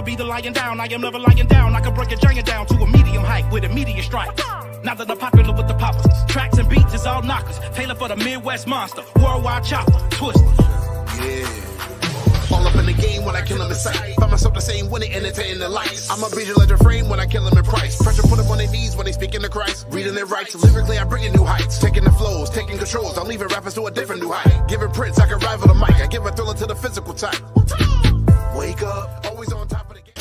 be the lying down. I am never lying down. I can break a giant down to a medium height with immediate strike. Now that I'm popular with the poppers, tracks and beats is all knockers. Tailored for the Midwest monster, worldwide chopper, twister. Yeah. All up in the game when I kill him in sight. Find myself the same when they entertain the lights. I'm a visual legend frame when I kill him in price. Pressure put them on their knees when they speak in the Christ. Reading their rights, lyrically I bring in new heights. Taking the flows, taking controls. I'm leaving rappers to a different new height. Giving Prince, I can rival the mic. I give a thriller to the physical type. Wake up, always on top of the game.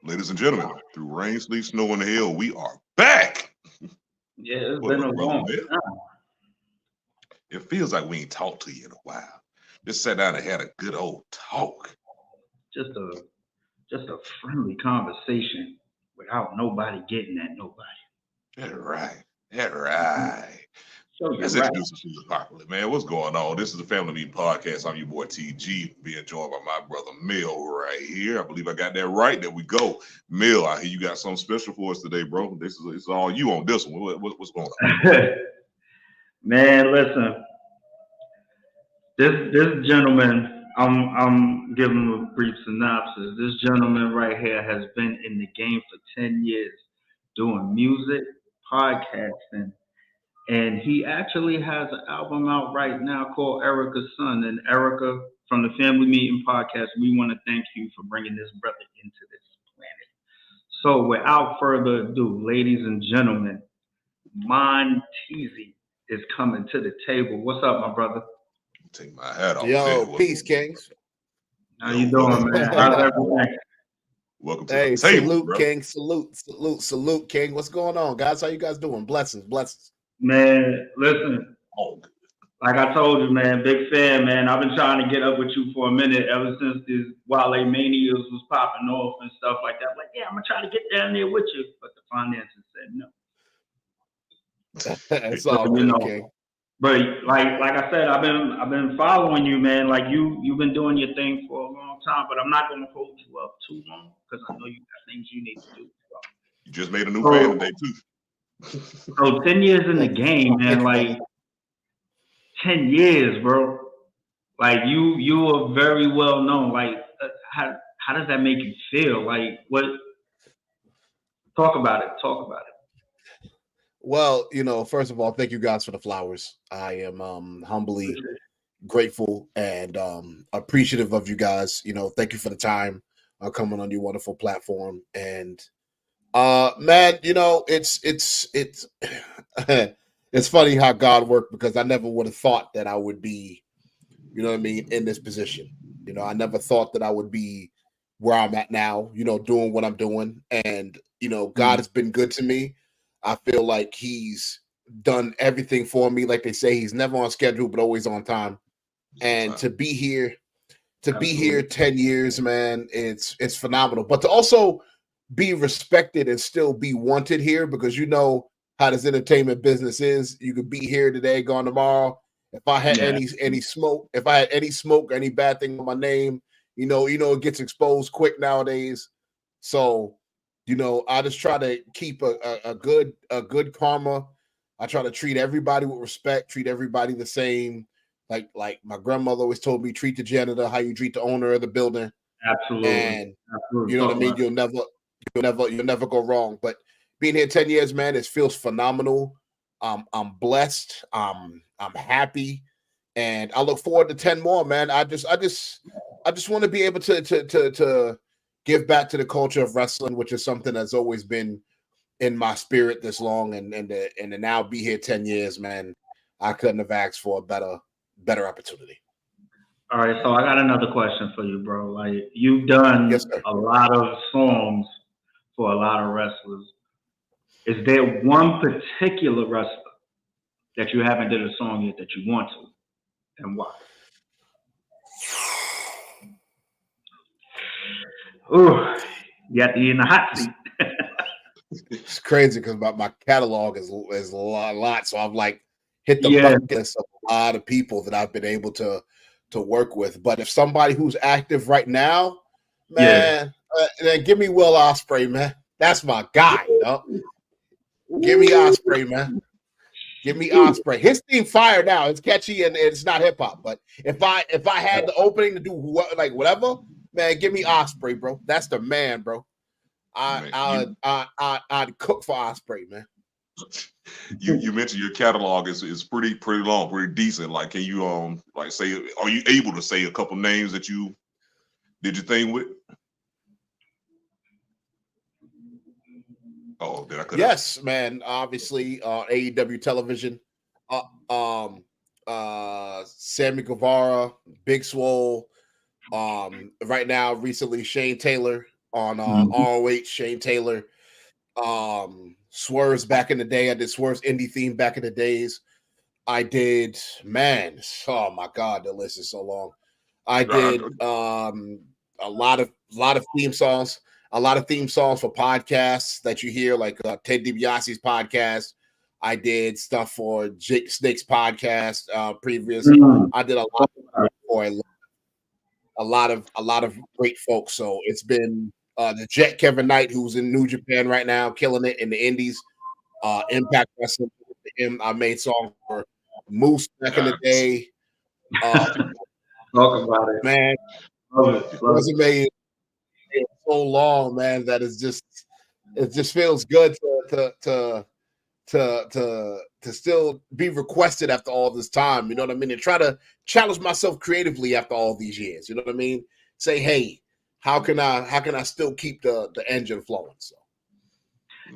Ladies and gentlemen, through rain, sleet, snow, and hail, we are back. Yeah, it's been a long time. It feels like we ain't talked to you in a while. Just sat down and had a good old talk. Just a friendly conversation without nobody getting at nobody. That's right. That's right. Let's Right. introduce us to the popular, man. What's going on? This is the Family Meeting Podcast. I'm your boy TG, being joined by my brother Mill right here. I believe I got that right. There we go. Mill, I hear you got something special for us today, bro. It's all you on this one. What's going on? Man, listen. This gentleman, I'm giving him a brief synopsis. This gentleman right here has been in the game for 10 years doing music, podcasting, and he actually has an album out right now called Erica's Son. And Erica, from the Family Meeting Podcast, we want to thank you for bringing this brother into this planet. So without further ado, ladies and gentlemen, Monteasy is coming to the table. What's up, my brother? Take my hat off. Yo, peace, Kings. How you doing, man? How's everything? Welcome to the table, salute, bro. King. Salute, King. What's going on, guys? How you guys doing? Blessings. Man, listen. Like I told you, man, big fan, man. I've been trying to get up with you for a minute ever since this Wale Manias was popping off and stuff like that. Like, yeah, I'm gonna try to get down there with you, but the finances said no. It's all good, King. But like I said, I've been following you, man. Like you've been doing your thing for a long time, but I'm not gonna hold you up too long because I know you got things you need to do. So. You just made a new fan today too. So 10 years in the game, man. Like 10 years, bro. Like you are very well known. Like how does that make you feel? Like what? Talk about it. Well, first of all, thank you guys for the flowers. I am humbly grateful and appreciative of you guys. Thank you for the time coming on your wonderful platform. And man, it's it's funny how God worked, because I never would have thought that I would be, in this position. I never thought that I would be where I'm at now, doing what I'm doing. And, God has been good to me. I feel like he's done everything for me. Like they say, he's never on schedule, but always on time. And to be here 10 years, man, it's phenomenal. But to also be respected and still be wanted here, because how this entertainment business is. You could be here today, gone tomorrow. If I had any smoke, any bad thing on my name, it gets exposed quick nowadays. So, I just try to keep a good karma. I try to treat everybody with respect, treat everybody the same. Like my grandmother always told me, treat the janitor how you treat the owner of the building. Absolutely. And you know what I mean? You'll never go wrong. But being here 10 years, man, it feels phenomenal. I'm blessed. I'm happy, and I look forward to 10 more, man. I just want to be able to give back to the culture of wrestling, which is something that's always been in my spirit this long, and to now be here 10 years, man. I couldn't have asked for a better opportunity. All right, so I got another question for you, bro. Like, you've done a lot of songs for a lot of wrestlers. Is there one particular wrestler that you haven't did a song yet that you want to, and why? Ooh, you got to be in the hot seat. It's crazy because my catalog is a lot. So I've like hit the Yeah. bucket list of a lot of people that I've been able to work with. But if somebody who's active right now, man, then give me Will Ospreay, man. That's my guy. You know? Give me Ospreay, man. Give me Ospreay. His theme fire now. It's catchy and it's not hip hop. But if I had the opening to do whatever, man, give me Ospreay, bro. That's the man, bro. I'd cook for Ospreay, man. You mentioned your catalog is pretty long, pretty decent. Like, can you like say, are you able to say a couple names that you did your thing with? Oh, did I cut Yes, man. Obviously, AEW television. Sammy Guevara, Big Swole. Right now, recently Shane Taylor on ROH. Shane Taylor. Swerve's back in the day. I did Swerve's indie theme back in the days. I did, man. Oh my God, the list is so long. I did a lot of theme songs. A lot of theme songs for podcasts that you hear, like Ted DiBiase's podcast. I did stuff for Jake Snake's podcast previous. I did a lot for a lot of great folks. So it's been the Jet Kevin Knight, who's in New Japan right now, killing it in the Indies. Impact Wrestling. I made songs for Moose back in the day. Talk about it, man. Resume is so long, man, that it just feels good to still be requested after all this time. You know what I mean? And try to challenge myself creatively after all these years. You know what I mean? Say, hey, how can I still keep the engine flowing? So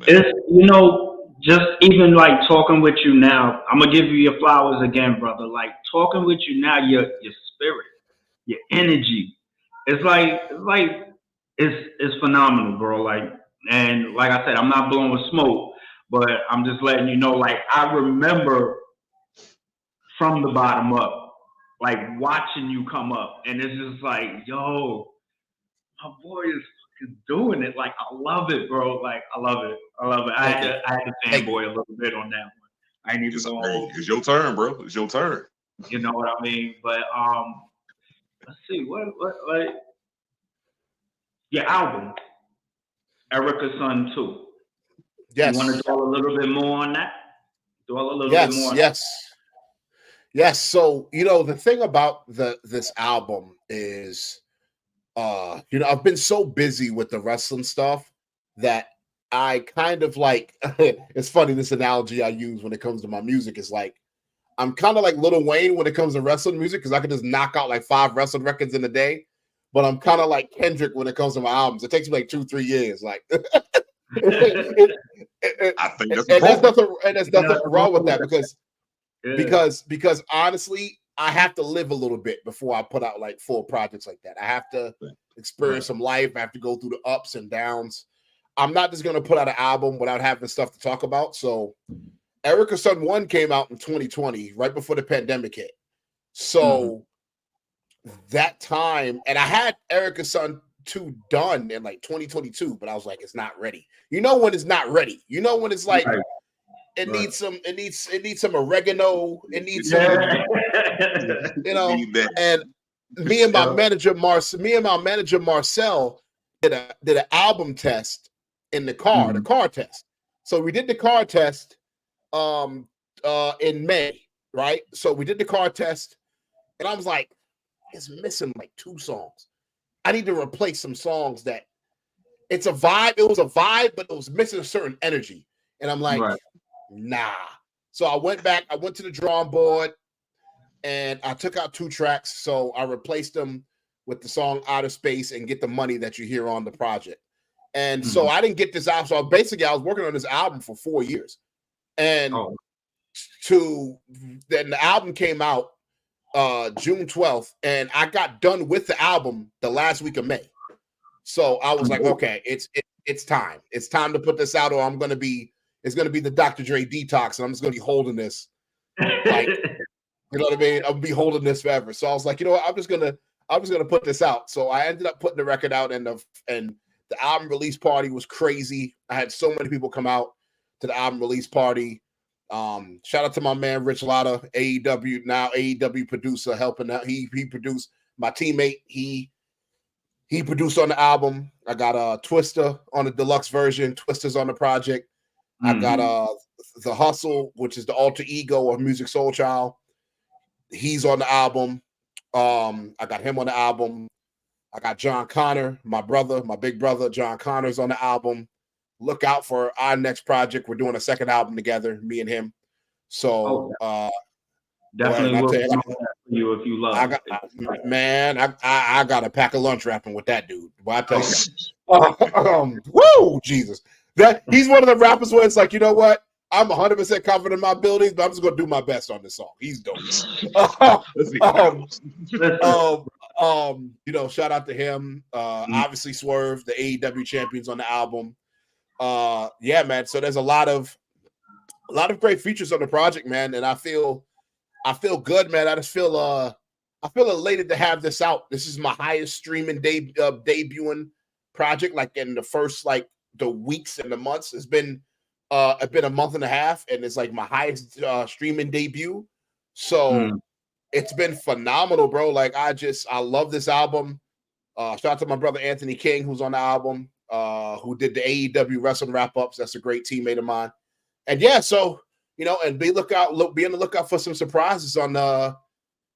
it's just even like talking with you now, I'm gonna give you your flowers again, brother. Like talking with you now, your spirit, your energy. It's phenomenal, bro. Like, and like I said, I'm not blowing smoke, but I'm just letting you know, like, I remember from the bottom up, like watching you come up, and it's just like, yo, my boy is doing it. Like, I love it, bro. Like, I love it. I had to fanboy a little bit on that one. I ain't even going. It's your turn, bro. It's your turn. You know what I mean? But let's see what your album, Erica Sun 2. Yes. You want to dwell a little bit more on that? Dwell a little bit more. Yes. So the thing about this album is, I've been so busy with the wrestling stuff that I kind of like. It's funny, this analogy I use when it comes to my music is like, I'm kind of like Lil Wayne when it comes to wrestling music, because I could just knock out like 5 wrestling records in a day. But I'm kind of like Kendrick when it comes to my albums. It takes me like 2-3 years. Like, I think that's there's nothing wrong with that because honestly, I have to live a little bit before I put out like full projects like that. I have to experience some life. I have to go through the ups and downs. I'm not just going to put out an album without having stuff to talk about. So Erica Sun 1 came out in 2020, right before the pandemic hit. So that time, and I had Erica Sun 2 done in like 2022, but I was like, it's not ready. You know when it's not ready. You know when it's like it needs some oregano. It needs some, and me and my manager Marcel did an album test in the car test. So we did the car test in May, right? So we did the car test, and I was like, it's missing like 2 songs. I need to replace some songs that it's a vibe. It was a vibe, but it was missing a certain energy. And I'm like, nah. So I went back, I went to the drawing board, and I took out 2 tracks. So I replaced them with the song Outer Space and Get the Money that you hear on the project. And so I didn't get this out. So basically I was working on this album for 4 years. And then the album came out June 12th, and I got done with the album the last week of May. So I was like, okay, it's it's time. It's time to put this out, or it's gonna be the Dr. Dre detox, and I'm just gonna be holding this like, you know what I mean? I'll be holding this forever. So I was like, you know what? I'm just gonna put this out. So I ended up putting the record out, and the album release party was crazy. I had so many people come out to the album release party. Shout out to my man Rich Lotta, AEW producer, helping out. He produced my teammate. He produced on the album. I got Twister on the deluxe version. Twister's on the project. I got The Hustle, which is the alter ego of Music Soul Child. He's on the album. I got him on the album. I got John Connor, my big brother, John Connor's on the album. Look out for our next project. We're doing a second album together, me and him. So definitely will for you if you love. I got a pack of lunch wrapping with that dude. Well, I tell you, woo, Jesus. That he's one of the rappers where it's like, you know what? I'm 100% confident in my abilities, but I'm just gonna do my best on this song. He's dope. You know, shout out to him. Obviously Swerve, the AEW champions on the album. Yeah, man. So there's a lot of great features on the project, man. And I feel good, man. I just feel elated to have this out. This is my highest streaming debuting project, like in the first the weeks and the months. It's been a month and a half, and it's like my highest streaming debut. So it's been phenomenal, bro. Like I love this album. Shout out to my brother Anthony King, who's on the album, who did the AEW wrestling wrap-ups. That's a great teammate of mine. And yeah, so you know, and be on the lookout for some surprises on the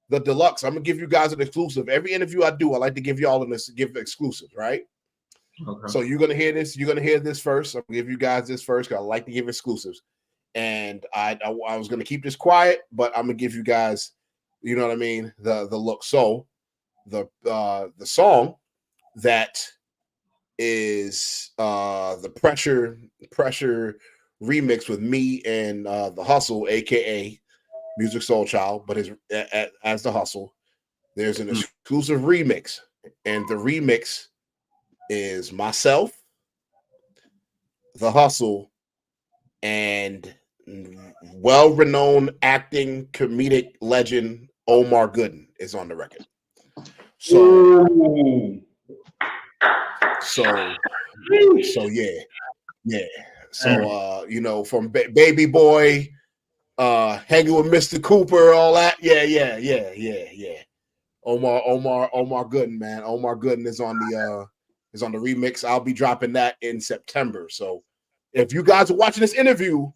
deluxe. I'm gonna give you guys an exclusive. Every interview I do, I like to give exclusives, right? Okay. So you're gonna hear this. You're gonna hear this first. I'm gonna give you guys this first because I like to give exclusives. And I was gonna keep this quiet, but I'm gonna give you guys, you know what I mean, the look. So the song that is the pressure remix with me and the Hustle, aka Music Soul Child, but as the Hustle. There's an exclusive remix, and the remix is myself, the Hustle, and well-renowned acting comedic legend Omar Gooden is on the record. So yeah. So you know, from Baby Boy, hanging with Mr. Cooper, all that. Yeah. Omar Gooden, man. Omar Gooden is on the remix. I'll be dropping that in September. So if you guys are watching this interview,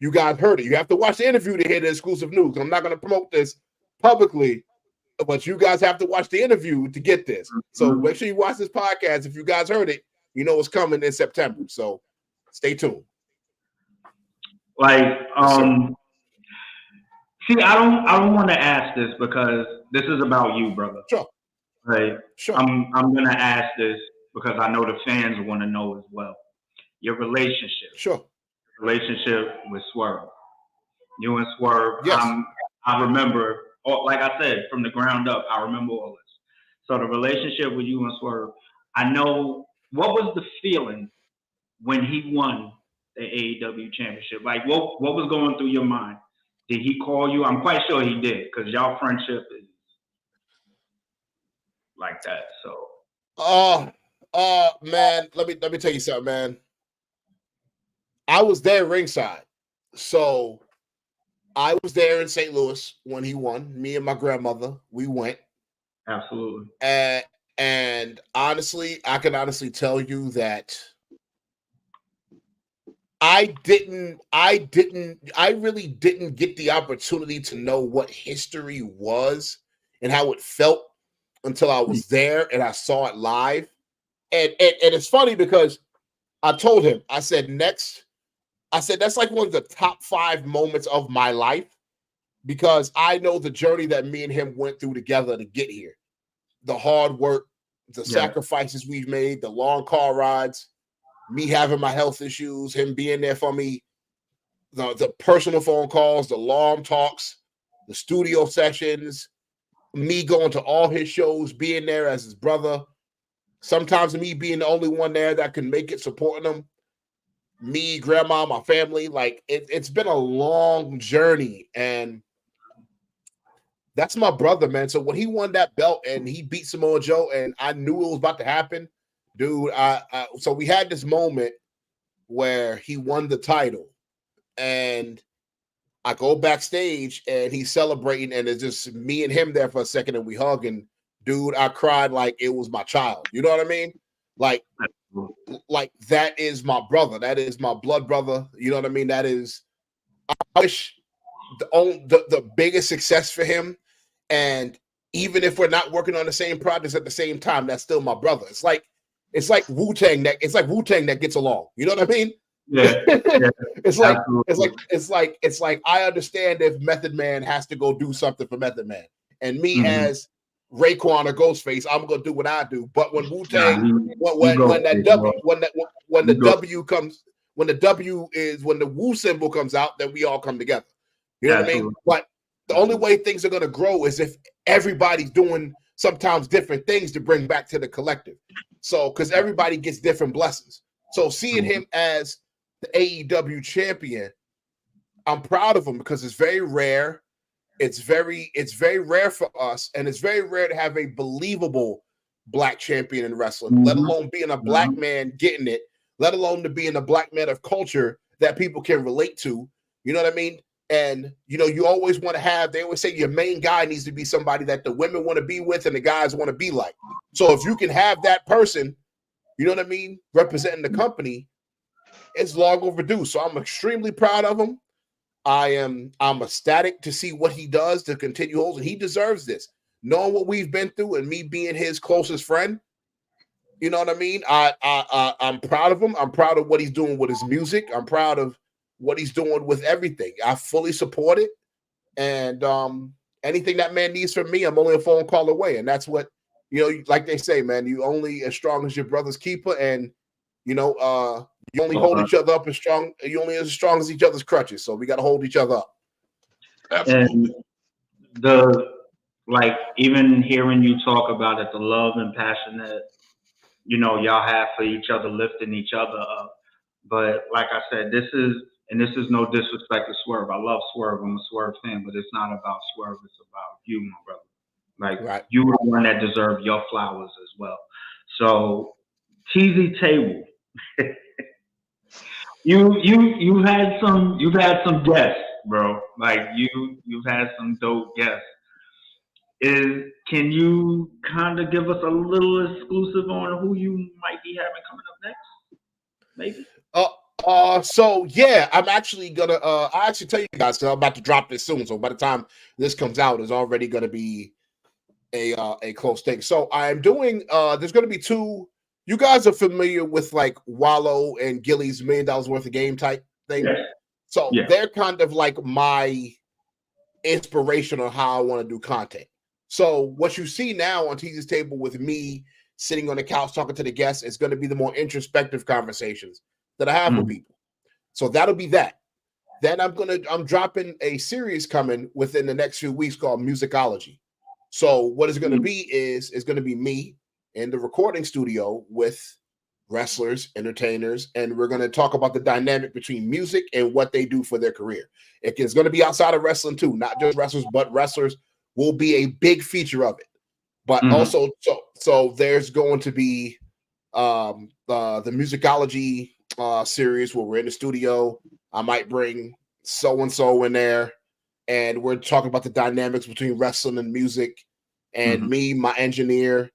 you guys heard it. You have to watch the interview to hear the exclusive news. I'm not going to promote this publicly, but you guys have to watch the interview to get this. So make sure you watch this podcast. If you guys heard it, you know what's coming in September. So stay tuned. Like, see, I don't want to ask this because this is about you, brother. Sure. Right. Sure. I'm gonna ask this because I know the fans want to know as well. Your relationship. Sure. Relationship with Swerve. You and Swerve. Yes. I remember, like I said, from the ground up, I remember all this. So the relationship with you and Swerve, I know, what was the feeling when he won the AEW championship? Like, what was going through your mind? Did he call you? I'm quite sure he did, because y'all friendship is like that. So man, let me tell you something, man. I was there ringside. So I was there in St. Louis when he won. Me and my grandmother, we went. Absolutely. And honestly, I can honestly tell you that I really didn't get the opportunity to know what history was and how it felt until I was there and I saw it live. And it's funny because I told him, I said, that's like one of the top 5 moments of my life, because I know the journey that me and him went through together to get here. The hard work, the sacrifices we've made, the long car rides, me having my health issues, him being there for me, the personal phone calls, the long talks, the studio sessions, me going to all his shows, being there as his brother. sometimes me being the only one there that can make it, supporting them, me, grandma, my family, like it's been a long journey, and that's my brother, man. So when he won that belt and he beat Samoa Joe, and I knew it was about to happen, dude. So we had this moment where he won the title, and I go backstage and he's celebrating, and it's just me and him there for a second, and we hug, and dude, I cried like it was my child. You know what I mean? Like that is my brother. That is my blood brother. You know what I mean? That is. I wish the biggest success for him, and even if we're not working on the same projects at the same time, that's still my brother. It's like Wu-Tang that gets along. You know what I mean? Yeah. It's like I understand if Method Man has to go do something for Method Man, and me as Raekwon or Ghostface, I'm gonna do what I do. But when Wu-Tang, when the Wu symbol comes out, then we all come together. You know what I mean? But the only way things are gonna grow is if everybody's doing sometimes different things to bring back to the collective. So because everybody gets different blessings. So seeing him as the AEW champion, I'm proud of him because it's very rare. It's very rare for us, and it's very rare to have a believable black champion in wrestling, let alone being a black man getting it, let alone to being a black man of culture that people can relate to. You know what I mean? And you always want to have, they always say your main guy needs to be somebody that the women want to be with and the guys want to be like. So if you can have that person, you know what I mean, representing the company, it's long overdue. So I'm extremely proud of him. I'm ecstatic to see what he does to continue holding. He deserves this. Knowing what we've been through and me being his closest friend, you know what I mean? I'm proud of him. I'm proud of what he's doing with his music. I'm proud of what he's doing with everything. I fully support it. And anything that man needs from me, I'm only a phone call away. And that's what, like they say, man, you only as strong as your brother's keeper. And, you only hold each other up as strong. You only as strong as each other's crutches. So we got to hold each other up. Absolutely. And even hearing you talk about it, the love and passion that, y'all have for each other, lifting each other up. But like I said, this is no disrespect to Swerve. I love Swerve. I'm a Swerve fan, but it's not about Swerve. It's about you, my brother. Like you were the one that deserved your flowers as well. So, TZ Table. you've had some guests, bro. Like you've had some dope guests. Can you kind of give us a little exclusive on who you might be having coming up next? Maybe. So yeah, I'm actually gonna I actually tell you guys because I'm about to drop this soon. So by the time this comes out, it's already gonna be a close thing. So I'm doing there's gonna be two. You guys are familiar with like Wallow and Gilly's $1 million worth of game type thing. Yes. So they're kind of like my inspiration on how I want to do content. So what you see now on TZ's Table with me sitting on the couch talking to the guests is going to be the more introspective conversations that I have with people. So that'll be that. Then I'm dropping a series coming within the next few weeks called Musicology. So what it's going to be is going to be me in the recording studio with wrestlers, entertainers, and we're going to talk about the dynamic between music and what they do for their career. It's going to be outside of wrestling too, not just wrestlers, but wrestlers will be a big feature of it. But also, so there's going to be the Musicology series where we're in the studio. I might bring so-and-so in there, and we're talking about the dynamics between wrestling and music, and me, my engineer,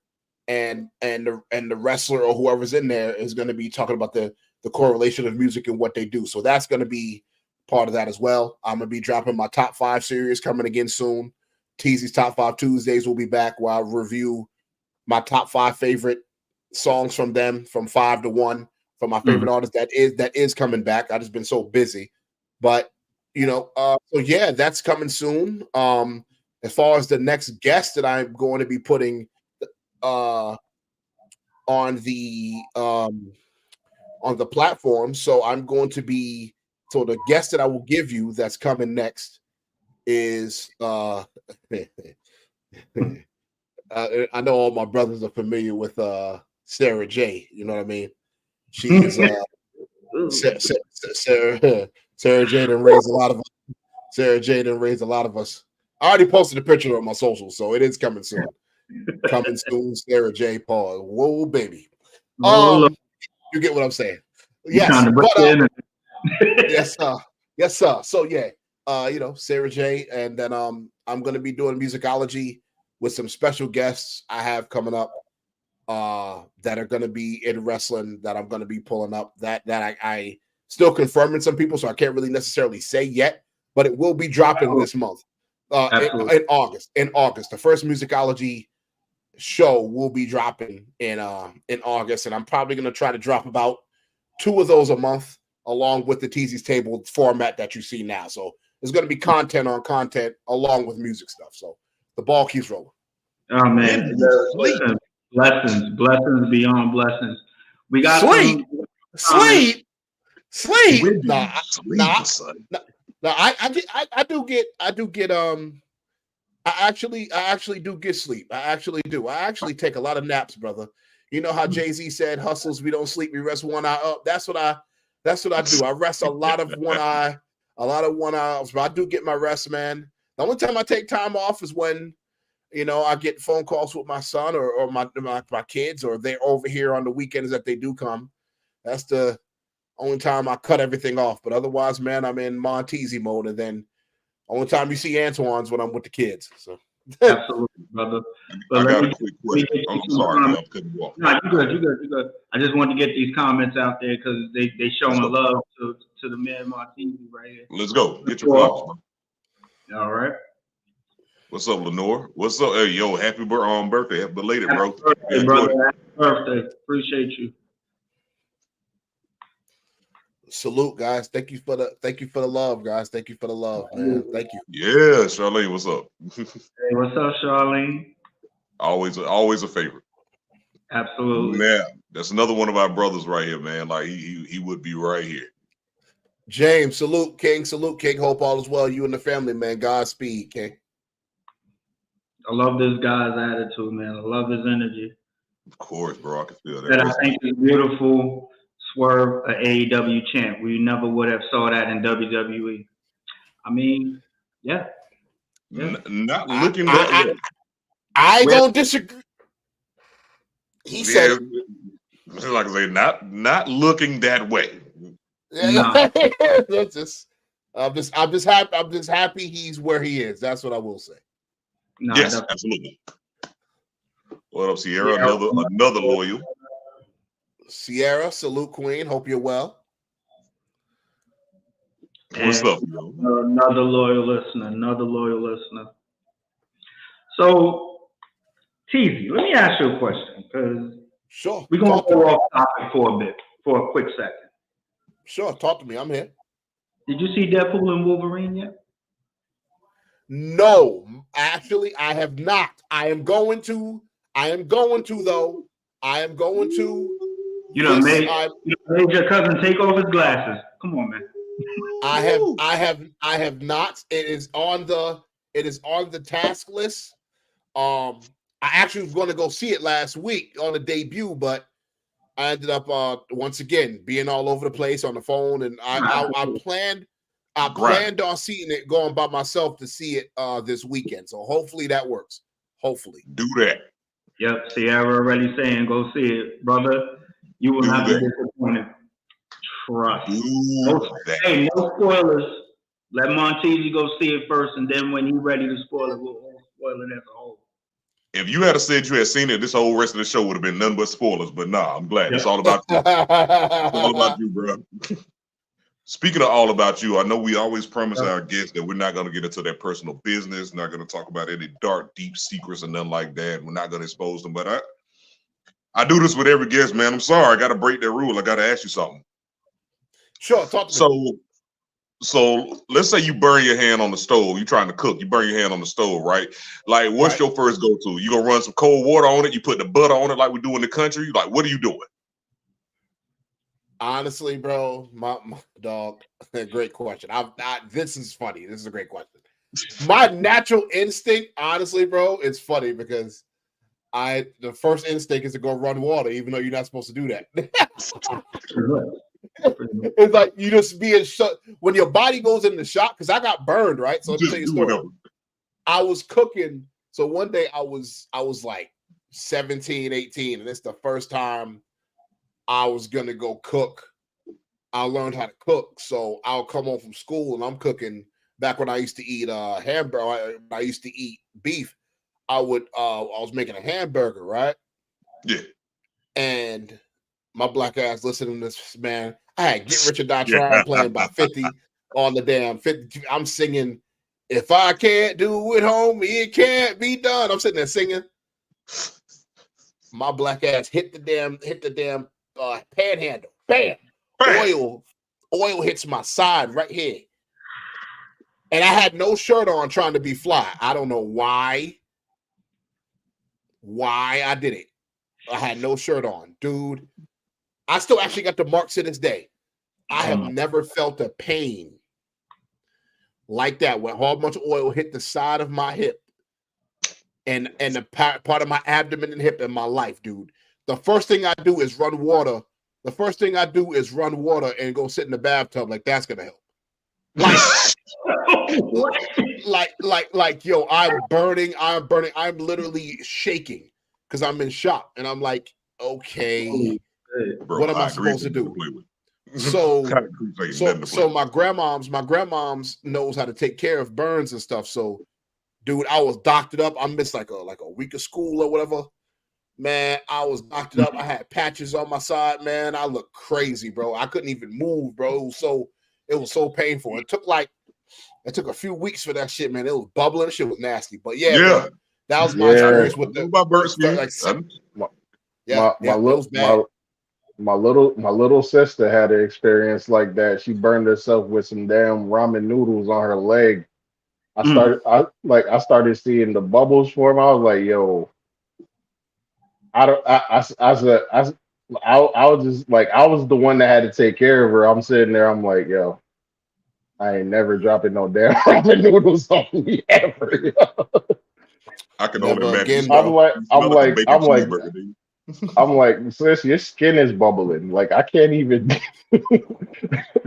and the wrestler or whoever's in there is going to be talking about the correlation of music and what they do. So that's going to be part of that as well. I'm going to be dropping my top 5 series coming again soon. TZ's Top 5 Tuesdays will be back where I review my top 5 favorite songs from them from 5 to 1 from my favorite artist that is coming back. I just been so busy, but so yeah, that's coming soon. As far as the next guest that I'm going to be putting on the platform, so I'm going to be the guest that I will give you that's coming next is I know all my brothers are familiar with Sarah J. You know what I mean? She's Sarah J. done raised a lot of Sarah J. done raised a lot of us. I already posted a picture on my socials, so it is coming soon. Coming soon, Sarah J. Paul. Whoa, baby. Oh, You get what I'm saying? you Yes, trying to but break in. yes, yes, sir. So yeah, Sarah J. And then I'm gonna be doing musicology with some special guests I have coming up that are gonna be in wrestling that I'm gonna be pulling up. That I still confirming some people, so I can't really necessarily say yet, but it will be dropping this month. In August. In August, the first musicology show will be dropping in August, and I'm probably gonna try to drop about 2 of those a month, along with the Teasy's Table format that you see now. So there's gonna be content on content along with music stuff. So the ball keeps rolling. Oh man, listen, blessings beyond blessings. We got Sleep. Nah, I do get I actually do get sleep. I actually do. I actually take a lot of naps, brother. You know how Jay-Z said, "Hustles, we don't sleep, we rest one eye up." That's what I do. I rest a lot of one eye, but I do get my rest, man. The only time I take time off is when I get phone calls with my son or my kids, or they're over here on the weekends that they do come. That's the only time I cut everything off. But otherwise, man, I'm in Monteasy mode, and then only time you see Antoine's when I'm with the kids. So absolutely, brother. But I got a quick question. I'm sorry, man. I'm cutting you off. No, you good. I just wanted to get these comments out there because they showing love to the man Monteasy right here. Let's go. Get your flowers, man. All right. What's up, Lenore? What's up? Hey, yo, happy birthday. Happy belated, bro. Happy birthday, brother. Happy birthday. Appreciate you. Salute, guys. Thank you for the love, guys. Thank you for the love, man. Thank you. Yeah, Charlene, what's up? Hey, what's up, Charlene? Always a favorite. Absolutely. Man, that's another one of our brothers right here, man. Like he would be right here. James, salute, King. Salute, King. Hope all is well. You and the family, man. Godspeed, King. I love this guy's attitude, man. I love his energy. Of course, bro. I can feel that. That I think is beautiful. Swerve, an AEW champ. We never would have saw that in WWE. I mean, yeah. Not looking that way. I don't disagree. He said, like I say, not looking that way. Yeah, I'm just happy he's where he is. That's what I will say. No, yes, absolutely. What up, Sierra? Another loyal. Sierra, salute, Queen. Hope you're well. What's up? Another loyal listener. So, Teasy, let me ask you a question, because sure, we're gonna go off topic for a quick second. Sure, talk to me. I'm here. Did you see Deadpool and Wolverine yet? No, actually, I have not. I am going to though. I am going to. You know, made your cousin take off his glasses. Come on, man. I have not. It is on the task list. I actually was going to go see it last week on the debut, but I ended up once again being all over the place on the phone, and I planned on seeing it, going by myself to see it this weekend. So hopefully that works. Hopefully. Do that. Yep, Sierra already saying go see it, brother. You will not be disappointed. Trust. Hey, no spoilers. Let Monteasy go see it first, and then when he's ready to spoil it, we'll spoil it as a whole. If you had said you had seen it, this whole rest of the show would have been nothing but spoilers. But nah, I'm glad. It's all about you. It's all about you, bro. Speaking of all about you, I know we always promise our guests that we're not going to get into their personal business, not going to talk about any dark, deep secrets and nothing like that. We're not going to expose them. But I do this with every guest, man. I'm sorry. I got to break that rule. I got to ask you something. Sure, talk to me. So let's say you burn your hand on the stove. You're trying to cook. You burn your hand on the stove, right? Like, what's your first go-to? You gonna run some cold water on it? You put the butter on it like we do in the country? Like, what are you doing? Honestly, bro, my dog. Great question. This is funny. This is a great question. My natural instinct, honestly, bro, it's funny because the first instinct is to go run water, even though you're not supposed to do that. It's like you just being shut when your body goes into shock. Because I got burned, right? So let me tell you a story. I was cooking. So one day I was like 17, 18, and it's the first time I was gonna go cook. I learned how to cook, so I'll come home from school and I'm cooking. Back when I used to eat hamburger, I used to eat beef. I was making a hamburger, right? Yeah. And my black ass listening to this, man. I had Get Rich or Die Trying playing by 50 on the damn 50. I'm singing, if I can't do it, homie, it can't be done. I'm sitting there singing. My black ass hit the damn panhandle. Bam! Oil hits my side right here. And I had no shirt on trying to be fly. I don't know why I did it. I had no shirt on. Dude, I still actually got the marks to this day. I have never felt a pain like that when how much oil hit the side of my hip and the part of my abdomen and hip in my life, dude. The first thing I do is run water. The first thing I do is run water and go sit in the bathtub. Like, that's gonna help. Like, yo, I'm burning. I'm literally shaking because I'm in shock. And I'm like, okay, bro, what am I supposed to do? So my grandmom's knows how to take care of burns and stuff. So, dude, I was doctored up. I missed like a week of school or whatever. Man, I was doctored up. I had patches on my side, man. I looked crazy, bro. I couldn't even move, bro. It was so painful. It took a few weeks for that shit, man. It was bubbling. Shit was nasty. But yeah. Bro, that was my experience with the my little sister had an experience like that. She burned herself with some damn ramen noodles on her leg. I started seeing the bubbles form. I was like, yo, I was just like, I was the one that had to take care of her. I'm sitting there, I'm like, yo, I ain't never dropping no damn ramen noodles on me ever. I can only imagine. I'm like, sis, your skin is bubbling. Like, I can't even. You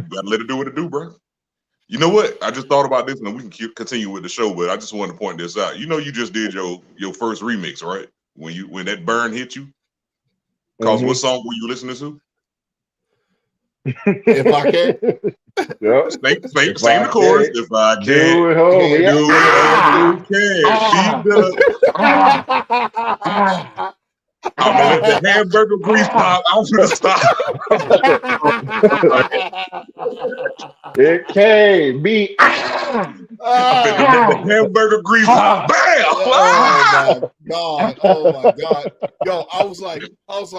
gotta let it do what it do, bro. You know what? I just thought about this, and we can continue with the show. But I just wanted to point this out. You know, you just did your first remix, right? When that burn hit you. Cause what song were you listening to? If I can. Yep. Sing the chorus. If I can do it, homie. I'm gonna let the hamburger grease pop. I'm gonna stop. It can't be. I'm gonna let the hamburger grease pop. Bam! Oh my god! Yo, I was like, I was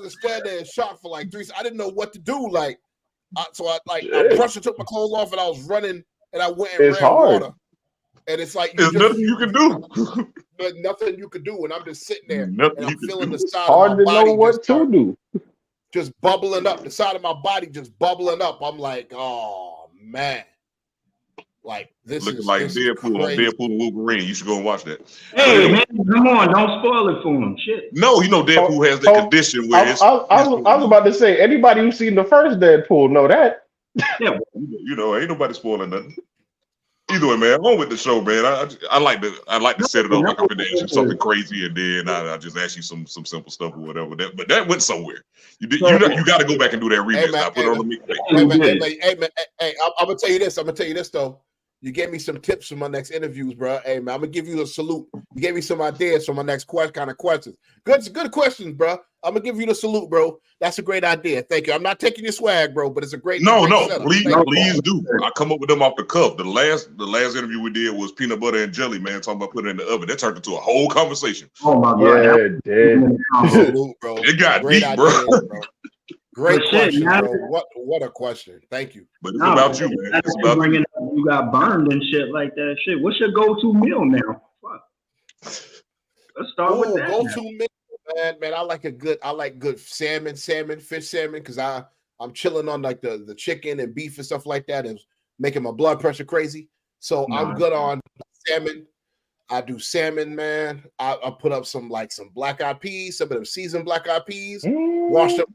just standing there in shock for like 3 seconds. I didn't know what to do. I brushed and took my clothes off, and I was running, and I went and ran water. And it's like there's nothing you can do. Nothing you can do, and I'm just sitting there, and I'm feeling the side hard of my body know what to do. Just bubbling up. The side of my body just bubbling up. I'm like, oh man, like this looking is like this Deadpool on Deadpool and Wolverine. You should go and watch that. Hey man, come on, don't spoil it for him. Shit. No, you know Deadpool has that condition where I was about to say, anybody who's seen the first Deadpool know that. Yeah, you know, ain't nobody spoiling nothing. Either way, man, on with the show, man. I like to set it up like I'm gonna ask you something crazy, and then I just ask you some simple stuff or whatever. But that went somewhere. You got to go back and do that remix. Hey, put it on the mixtape. Hey, man, I'm gonna tell you this. I'm gonna tell you this though. You gave me some tips for my next interviews, bro. Hey, man, I'm gonna give you a salute. You gave me some ideas for my next kind of questions. Good questions, bro. I'm gonna give you the salute, bro. That's a great idea. Thank you. I'm not taking your swag, bro, but it's a great. Please do. I come up with them off the cuff. The last interview we did was peanut butter and jelly, man. Talking about putting it in the oven. That turned into a whole conversation. Oh my god, yeah, it did. Salute, bro. It got great deep, ideas, bro. Great question, bro. What a question. Thank you. But it's about you, man. It's about you. You got burned and shit like that. Shit. What's your go-to meal now? Fuck. Let's start with that. Go-to meal, man. I like good fish salmon, because I'm chilling on like the chicken and beef and stuff like that. It's making my blood pressure crazy. So I'm good on salmon. I do salmon, man. I put up some black eyed peas, some of them seasoned black eyed peas. Wash them,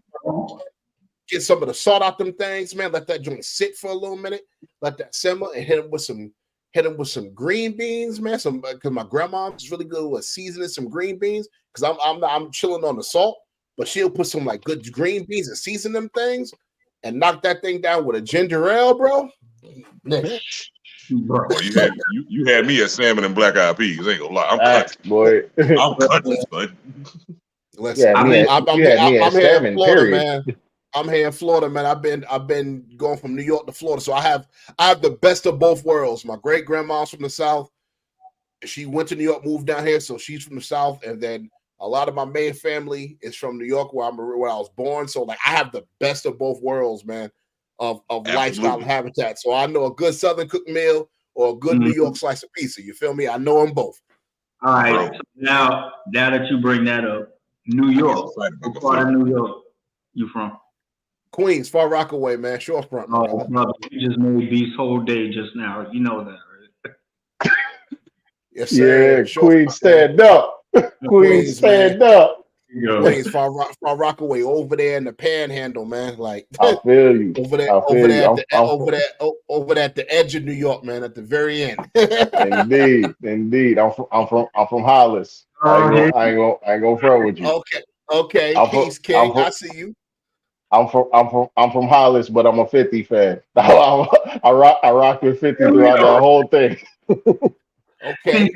get some of the salt out them things, man. Let that joint sit for a little minute. Let that simmer, and hit them with some green beans, man. Because my grandma's really good with seasoning some green beans. Because I'm chilling on the salt, but she'll put some like good green beans and season them things, and knock that thing down with a ginger ale, bro. Boy, you had me at salmon and black eyed peas. Ain't gonna lie, I'm country, boy. I'm country, bud. Listen, I'm here in Florida, man. I'm here in Florida, man. I've been going from New York to Florida, so I have the best of both worlds. My great grandma's from the South. She went to New York, moved down here, so she's from the South, and then a lot of my main family is from New York, where I was born. So like, I have the best of both worlds, man. Of lifestyle and habitat. So I know a good Southern cooked meal or a good New York slice of pizza. You feel me? I know them both. All right. So now that you bring that up, New York. What part of New York you from? Queens, Far Rockaway, man. Shorefront. Oh, brother, you just made Beast's whole day just now. You know that, right? Yes, sir. Yeah, Queens, stand up. Queens, stand up. Queens, Far Rockaway, over there in the Panhandle, man. Like, I feel you. over there at the edge of New York, man. At the very end. Indeed. I'm from Hollis. I ain't gonna front with you. Okay. Peace, King. I see you. I'm from Hollis, but I'm a 50 fan. I rock with 50 throughout that whole thing. Okay.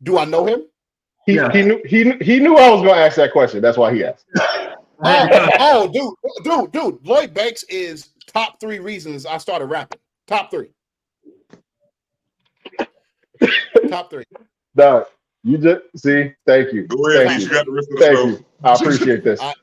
Do I know him? He knew I was gonna ask that question. That's why he asked. Dude. Lloyd Banks is top 3 reasons I started rapping. Top 3. Top 3. Dog, you just see. Thank you. Go ahead, thank you got the rest of the thank show. you. I appreciate this. I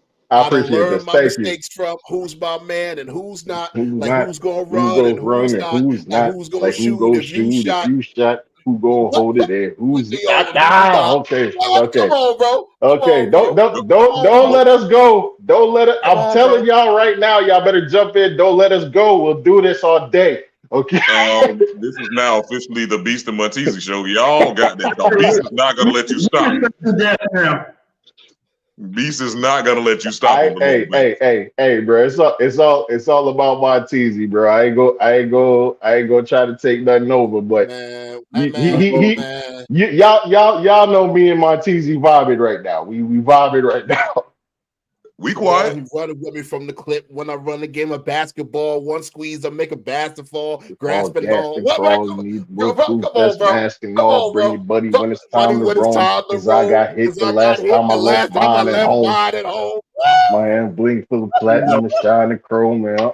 appreciate this. My Thank mistakes you. from who's my man and who's not. Who's gonna run and who's not. And who's gonna shoot if you shot. Who gonna hold it there? Who's okay? Come on, bro. Okay, don't let us go. Don't let it. I'm telling y'all right now, y'all better jump in. Don't let us go. We'll do this all day. Okay. This is now officially the Beast and Monteasy show. Y'all got that. No, Beast is not gonna let you stop. Beast is not gonna let you stop. Hey, bro. It's all about Monteasy, bro. I ain't go try to take nothing over, but y'all know me and Monteasy vibing right now. We vibing right now. We quiet. He running with me from the clip when I run the game of basketball. One squeeze, I make a basket fall, grasping ball. Come on, bro. Bring your buddy when it's time to roam. Because I got hit the last time I left mine at home. My hand blink full of platinum and shining chrome, man.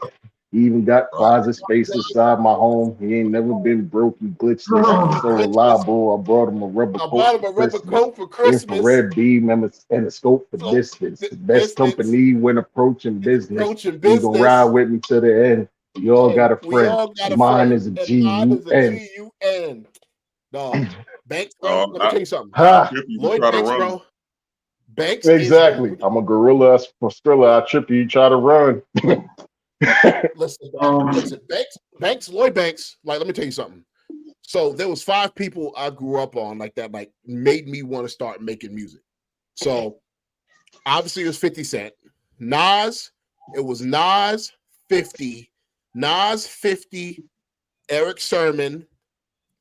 He even got closet space inside my home. He ain't never been broke. He glitchless. So reliable. I brought him a rubber coat for Christmas. Infrared beam and a scope for distance. Best company when approaching business. You gonna ride with me to the end. You all got a friend. Mine is a G-U-N. No, Banks, bro. Let me tell you something. Lloyd Banks, bro. Banks. Exactly. I'm a gorilla. For Skrilla, I trip you. Try to run. Listen, Lloyd Banks, like, let me tell you something. So there was 5 people I grew up on like that, like made me want to start making music. So obviously it was 50 Cent. It was Nas 50, Eric Sermon,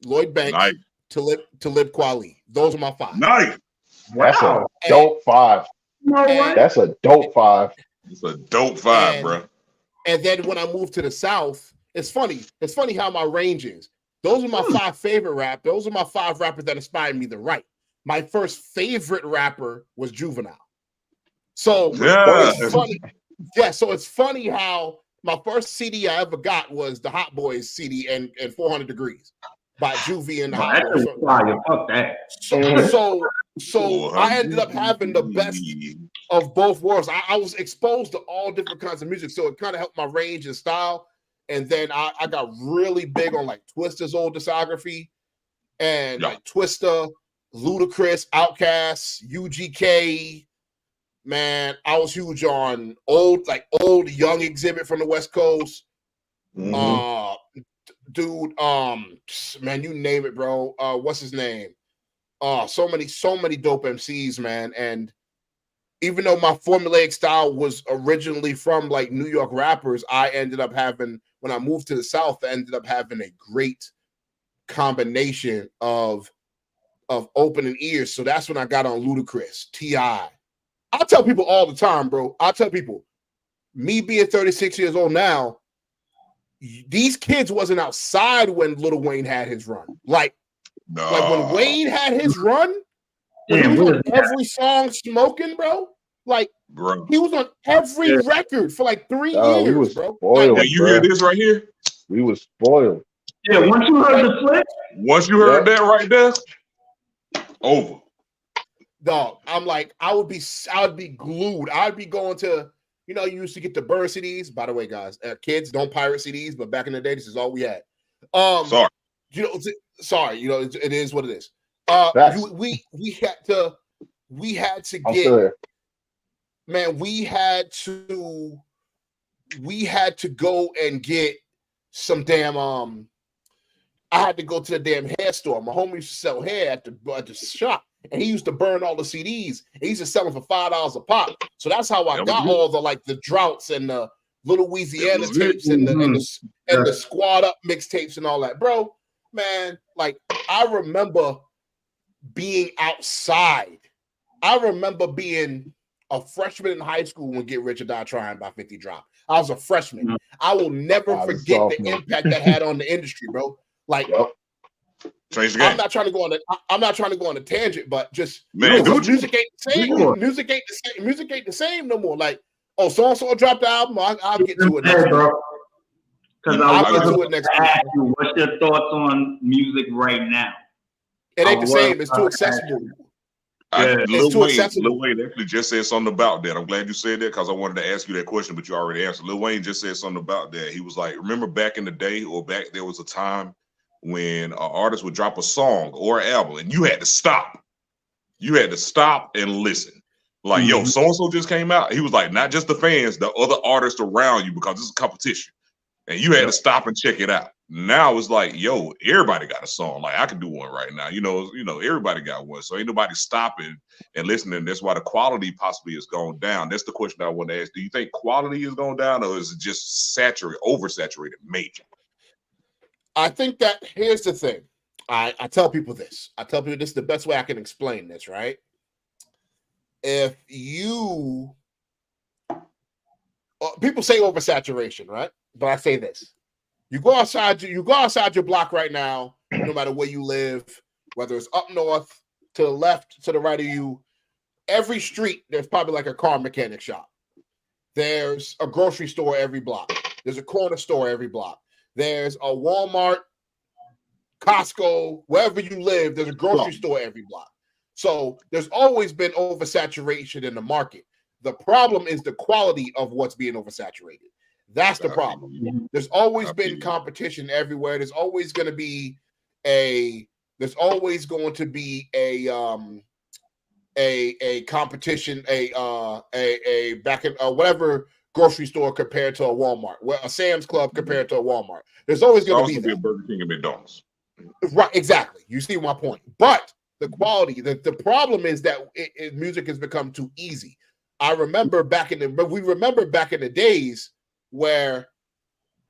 Lloyd Banks, Talib Kweli. Those are my 5. Nice. That's a dope 5. That's a dope 5. It's a dope 5, bro. And then when I moved to the South, it's funny how my range is. Those are my 5 favorite rap. Those are my 5 rappers that inspired me to write. My first favorite rapper was Juvenile. So it's funny. Yeah, so it's funny how my first CD I ever got was the Hot Boys CD and 400 Degrees by Juvie and the Hot Boys. Fuck that. So I ended up having the best of both worlds. I was exposed to all different kinds of music, so it kind of helped my range and style. And then I got really big on like Twista's old discography and like Twista, Ludacris, Outkast, UGK. Man, I was huge on old Young Exhibit from the West Coast. dude. Man, you name it, bro. What's his name? So many dope MCs, man. And even though my formulaic style was originally from like New York rappers, I ended up having, when I moved to the South, I ended up having a great combination of opening ears. So that's when I got on Ludacris, T.I. I tell people all the time, bro. I tell people, me being 36 years old now, these kids wasn't outside when Lil Wayne had his run. Like when Wayne had his run, when he was on every song smoking, bro. Like he was on every record for like 3 years, we was bro. Spoiled, now you hear this right here? We was spoiled. Yeah, once you heard the flip, once you heard that right there, over. Dog, I'm like, I would be glued. I'd be going to, you know, you used to get the burn CDs. By the way, guys, kids don't pirate CDs, but back in the day, this is all we had. Sorry, you know, sorry, you know, it is what it is. We had to get, man, we had to go and get some damn I had to go to the damn hair store. My homie used to sell hair at the shop, and he used to burn all the CDs. And he used to sell them for $5 a pop. So that's how I got all the like the droughts and the Little Louisiana tapes and the Squad Up mixtapes and all that, bro. Man, like I remember being outside. I remember being a freshman in high school when Get Rich or Die Trying by 50 dropped. I was a freshman. I will never forget the impact that had on the industry, bro. Like, I'm not trying to go on a tangent, but just music ain't the same. Music ain't the same no more. Like, oh, so and so dropped the album. I'll get to it next week. Because I'll get to it next week. Ask you, what's your thoughts on music right now? It ain't the same. It's too accessible. Lil Wayne actually just said something about that. I'm glad you said that because I wanted to ask you that question, but you already answered. Lil Wayne just said something about that. He was like, remember back in the day, there was a time when an artist would drop a song or an album and you had to stop. You had to stop and listen. Like, yo, so-and-so just came out. He was like, not just the fans, the other artists around you, because this is competition. And you had to stop and check it out. Now it's like, yo, everybody got a song. Like I can do one right now. You know, everybody got one. So ain't nobody stopping and listening. That's why the quality possibly is going down. That's the question I want to ask. Do you think quality is going down, or is it just oversaturated? Major. I think that here's the thing. I tell people this. I tell people this is the best way I can explain this, right? If you people say oversaturation, right? But I say this. You go outside your block right now, no matter where you live, whether it's up north, to the left, to the right of you, every street, there's probably like a car mechanic shop. There's a grocery store every block. There's a corner store every block. There's a Walmart, Costco, wherever you live, there's a grocery store every block. So there's always been oversaturation in the market. The problem is the quality of what's being oversaturated. That's the problem. There's always been competition everywhere. There's always going to be a competition, a back in whatever grocery store compared to a Walmart, a Sam's Club compared to a Walmart. There's always going to be a Burger King and McDonald's. Right, exactly. You see my point. But the quality, the problem is that music has become too easy. We remember back in the days where,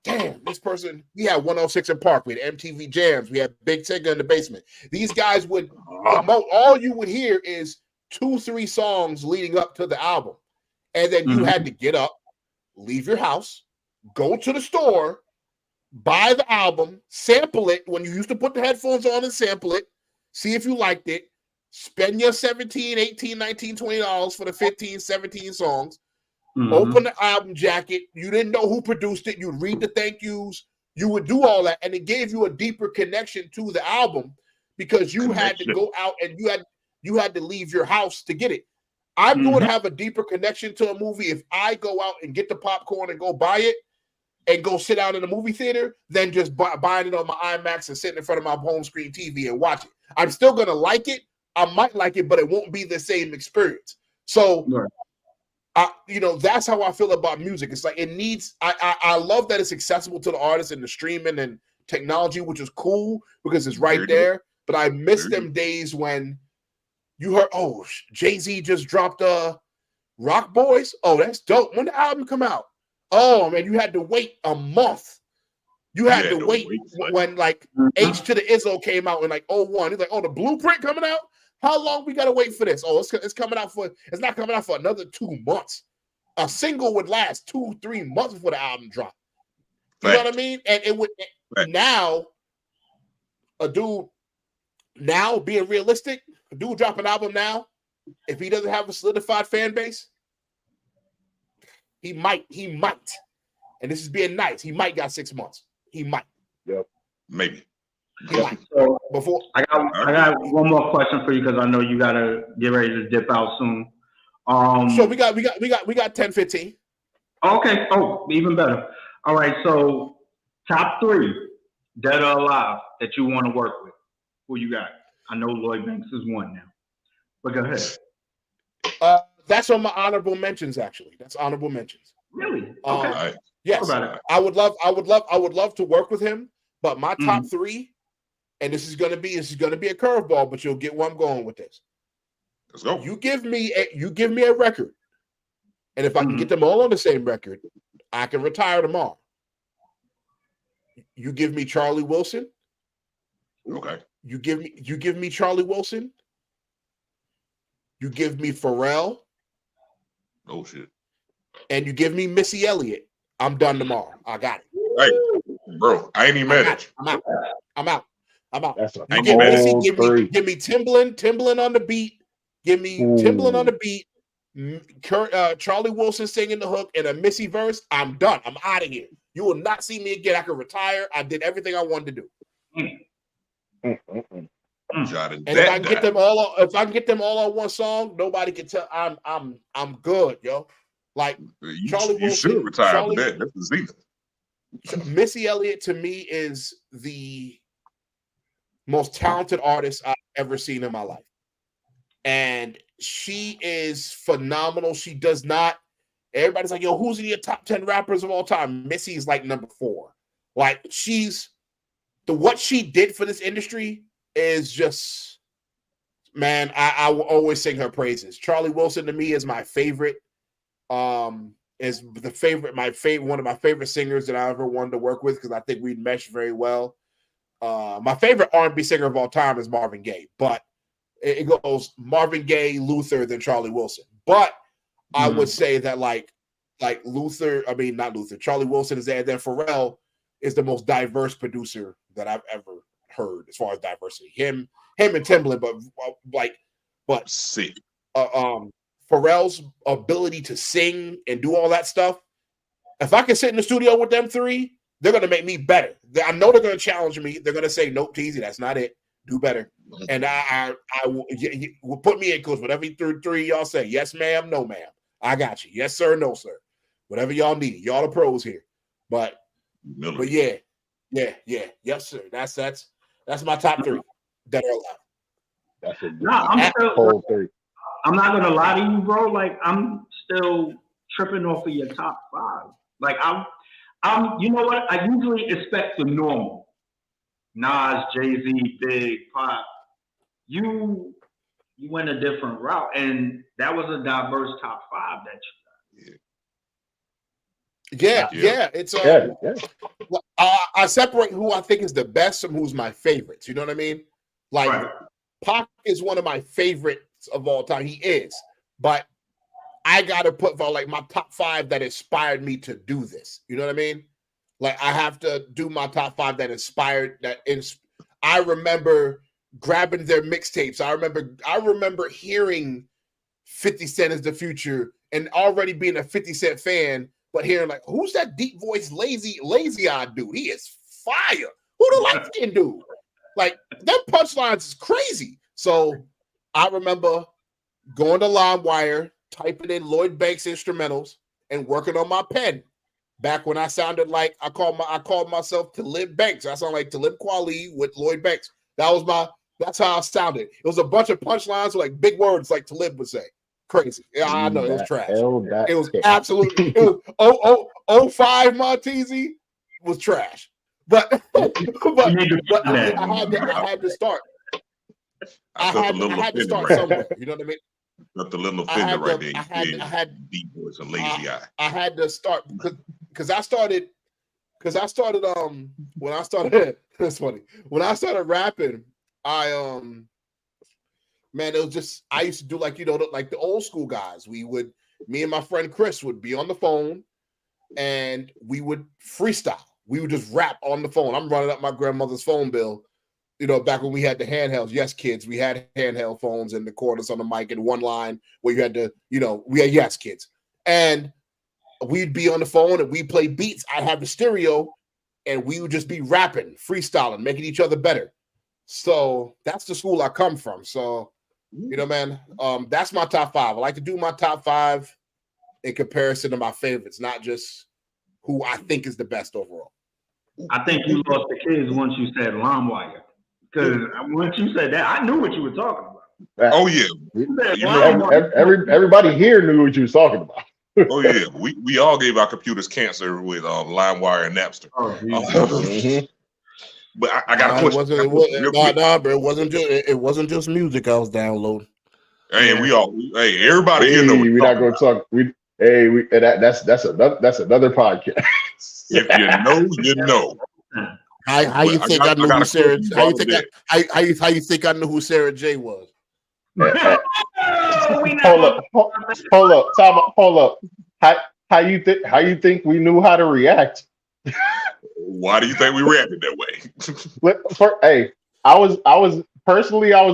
damn, this person, we had 106 in Park, we had MTV Jams, we had Big Tigger in the Basement. These guys would promote, all you would hear is 2-3 songs leading up to the album. And then you had to get up, leave your house, go to the store, buy the album, sample it when you used to put the headphones on and sample it, see if you liked it, spend your $17, $18, $19, $20 for the 15, 17 songs, open the album jacket. You didn't know who produced it. You'd read the thank yous. You would do all that. And it gave you a deeper connection to the album because you had to go out and you had to leave your house to get it. I'm going to have a deeper connection to a movie if I go out and get the popcorn and go buy it and go sit down in the movie theater than just buying it on my IMAX and sitting in front of my home screen TV and watch it. I'm still going to like it. I might like it, but it won't be the same experience. So, that's how I feel about music. It's like it needs. I love that it's accessible to the artists and the streaming and technology, which is cool because it's right there. But I miss them days when you heard, oh, Jay-Z just dropped Rock Boys. Oh, that's dope. When the album come out? Oh man, you had to wait a month. You had to wait when like H to the Izzo came out in like 01. He's like, oh, the Blueprint coming out? How long we gotta wait for this? Oh, it's coming out for it's not coming out for another 2 months. A single would last 2-3 months before the album dropped. You know what I mean? And it would now a dude now being realistic, a dude drop an album now, if he doesn't have a solidified fan base, he might, and this is being nice. He might got 6 months. He might. Yep. Maybe. So before I got one more question for you because I know you gotta get ready to dip out soon. So we got 10, 15. Okay. Oh, even better. All right. So top 3, dead or alive, that you want to work with. Who you got? I know Lloyd Banks is one now, but go ahead. That's on my honorable mentions. Actually, that's honorable mentions. Really? Okay. Yes, I would love to work with him. But my top 3, and this is gonna be a curveball, but you'll get where I'm going with this. Let's go. You give me a record, and if I can get them all on the same record, I can retire tomorrow. You give me Charlie Wilson. Okay. You give me Charlie Wilson. You give me Pharrell. Oh shit. And you give me Missy Elliott. I'm done tomorrow. I got it. Hey, bro, I ain't even mad at you. I'm out. That's a give me Timbaland on the beat. Give me Timbaland on the beat. Charlie Wilson singing the hook and a Missy verse. I'm done. I'm out of here. You will not see me again. I can retire. I did everything I wanted to do. And if I can get them all on one song, nobody can tell. I'm good, yo. Like Charlie Wilson, you should retire after that. That's the zenith. Missy Elliott to me is the most talented artist I've ever seen in my life, and she is phenomenal. She does not. Everybody's like, yo, who's in your top 10 rappers of all time? Missy is like number 4. Like what she did for this industry is just, man, I will always sing her praises. Charlie Wilson to me is my favorite. One of my favorite singers that I ever wanted to work with because I think we'd mesh very well. My favorite R&B singer of all time is Marvin Gaye, but it goes Marvin Gaye, Luther, then Charlie Wilson. But I would say that like Charlie Wilson is there. Then Pharrell is the most diverse producer that I've ever heard as far as diversity. Him and Timbaland, but sick. Pharrell's ability to sing and do all that stuff. If I can sit in the studio with them 3, they're gonna make me better. I know they're gonna challenge me. They're gonna say, "Nope, Teasy, that's not it. Do better." And I will put me in, coach. Whatever 3 y'all say, yes, ma'am, no, ma'am. I got you. Yes, sir, no, sir. Whatever y'all need. Y'all the pros here. But yeah. Yes, sir. That's my top 3 that are allowed. That's a whole 3. I'm not gonna lie to you, bro. Like I'm still tripping off of your top 5. Like I'm. You know what? I usually expect the normal. Nas, Jay-Z, Big, Pop. You went a different route, and that was a diverse top 5 that you got. Yeah. It's I separate who I think is the best from who's my favorites. You know what I mean? Like Pac is one of my favorites of all time. He is, but I gotta put for like my top 5 that inspired me to do this. You know what I mean? Like I have to do my top 5 that inspired. I remember grabbing their mixtapes. I remember hearing 50 Cent is the future and already being a 50 Cent fan, but hearing like, who's that deep voice lazy-eyed dude? He is fire. Who the light-skinned dude? Like them punchlines is crazy. So I remember going to LimeWire, typing in Lloyd Banks instrumentals, and working on my pen. Back when I sounded like I called myself Talib Banks. I sound like Talib Kweli with Lloyd Banks. That's how I sounded. It was a bunch of punchlines with like big words like Talib would say. Crazy. Yeah, I know it was trash. It was absolutely. It was 05 Monteasy was trash. but You need to but find I that. had to start. I felt a little I had to offended start right somewhere. You know what I mean? there. Felt a little I offended had right to. there. You I had. deep voice and lazy eye. I had to start because I started. Because I started. When I started, that's funny. When I started rapping, man, it was just I used to do like like the old school guys. Me and my friend Chris would be on the phone, and we would freestyle. We would just rap on the phone. I'm running up my grandmother's phone bill. Back when we had the handhelds. Yes, kids, we had handheld phones and the cordless on the mic and one line where you had to, we had yes, kids, and we'd be on the phone and we'd play beats. I'd have the stereo, and we would just be rapping, freestyling, making each other better. So that's the school I come from. So, man, that's my top 5. I like to do my top 5 in comparison to my favorites, not just who I think is the best overall. I think you lost the kids once you said LimeWire. Because once you said that, I knew what you were talking about. Oh yeah, Everybody here knew what you was talking about. oh yeah. We all gave our computers cancer with LimeWire and Napster. Mhm. But I got a question. Bro. It wasn't just music I was downloading. Hey, everybody here know. We're not going to talk. That's another podcast. If you know, you know. How you think I knew who Sarah? How you think I knew who Sarah J was? Hold up. How you think we knew how to react? Why do you think we reacted that way? Hey, I was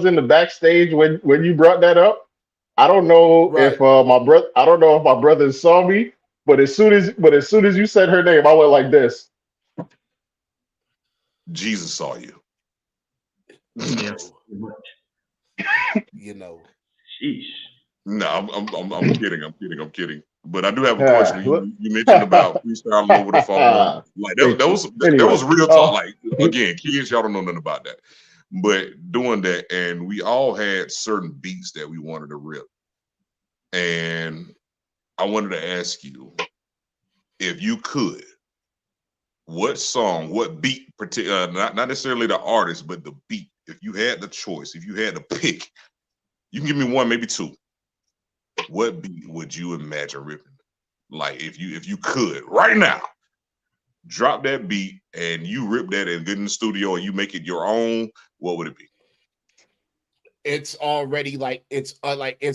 in the backstage when you brought that up. I don't know if my brothers saw me, but as soon as you said her name, I went like this. Jesus saw you. Yes. Sheesh. No, I'm kidding. But I do have a question. You mentioned about freestyling over the phone. Like that was real talk. Like again, kids, y'all don't know nothing about that. But doing that, and we all had certain beats that we wanted to rip. And I wanted to ask you, if you could, what song, what beat, not necessarily the artist, but the beat, if you had the choice, if you had to pick, you can give me one, maybe two. What beat would you imagine ripping? Like if you could right now, drop that beat and you rip that and get in the studio and you make it your own, what would it be? It's already it's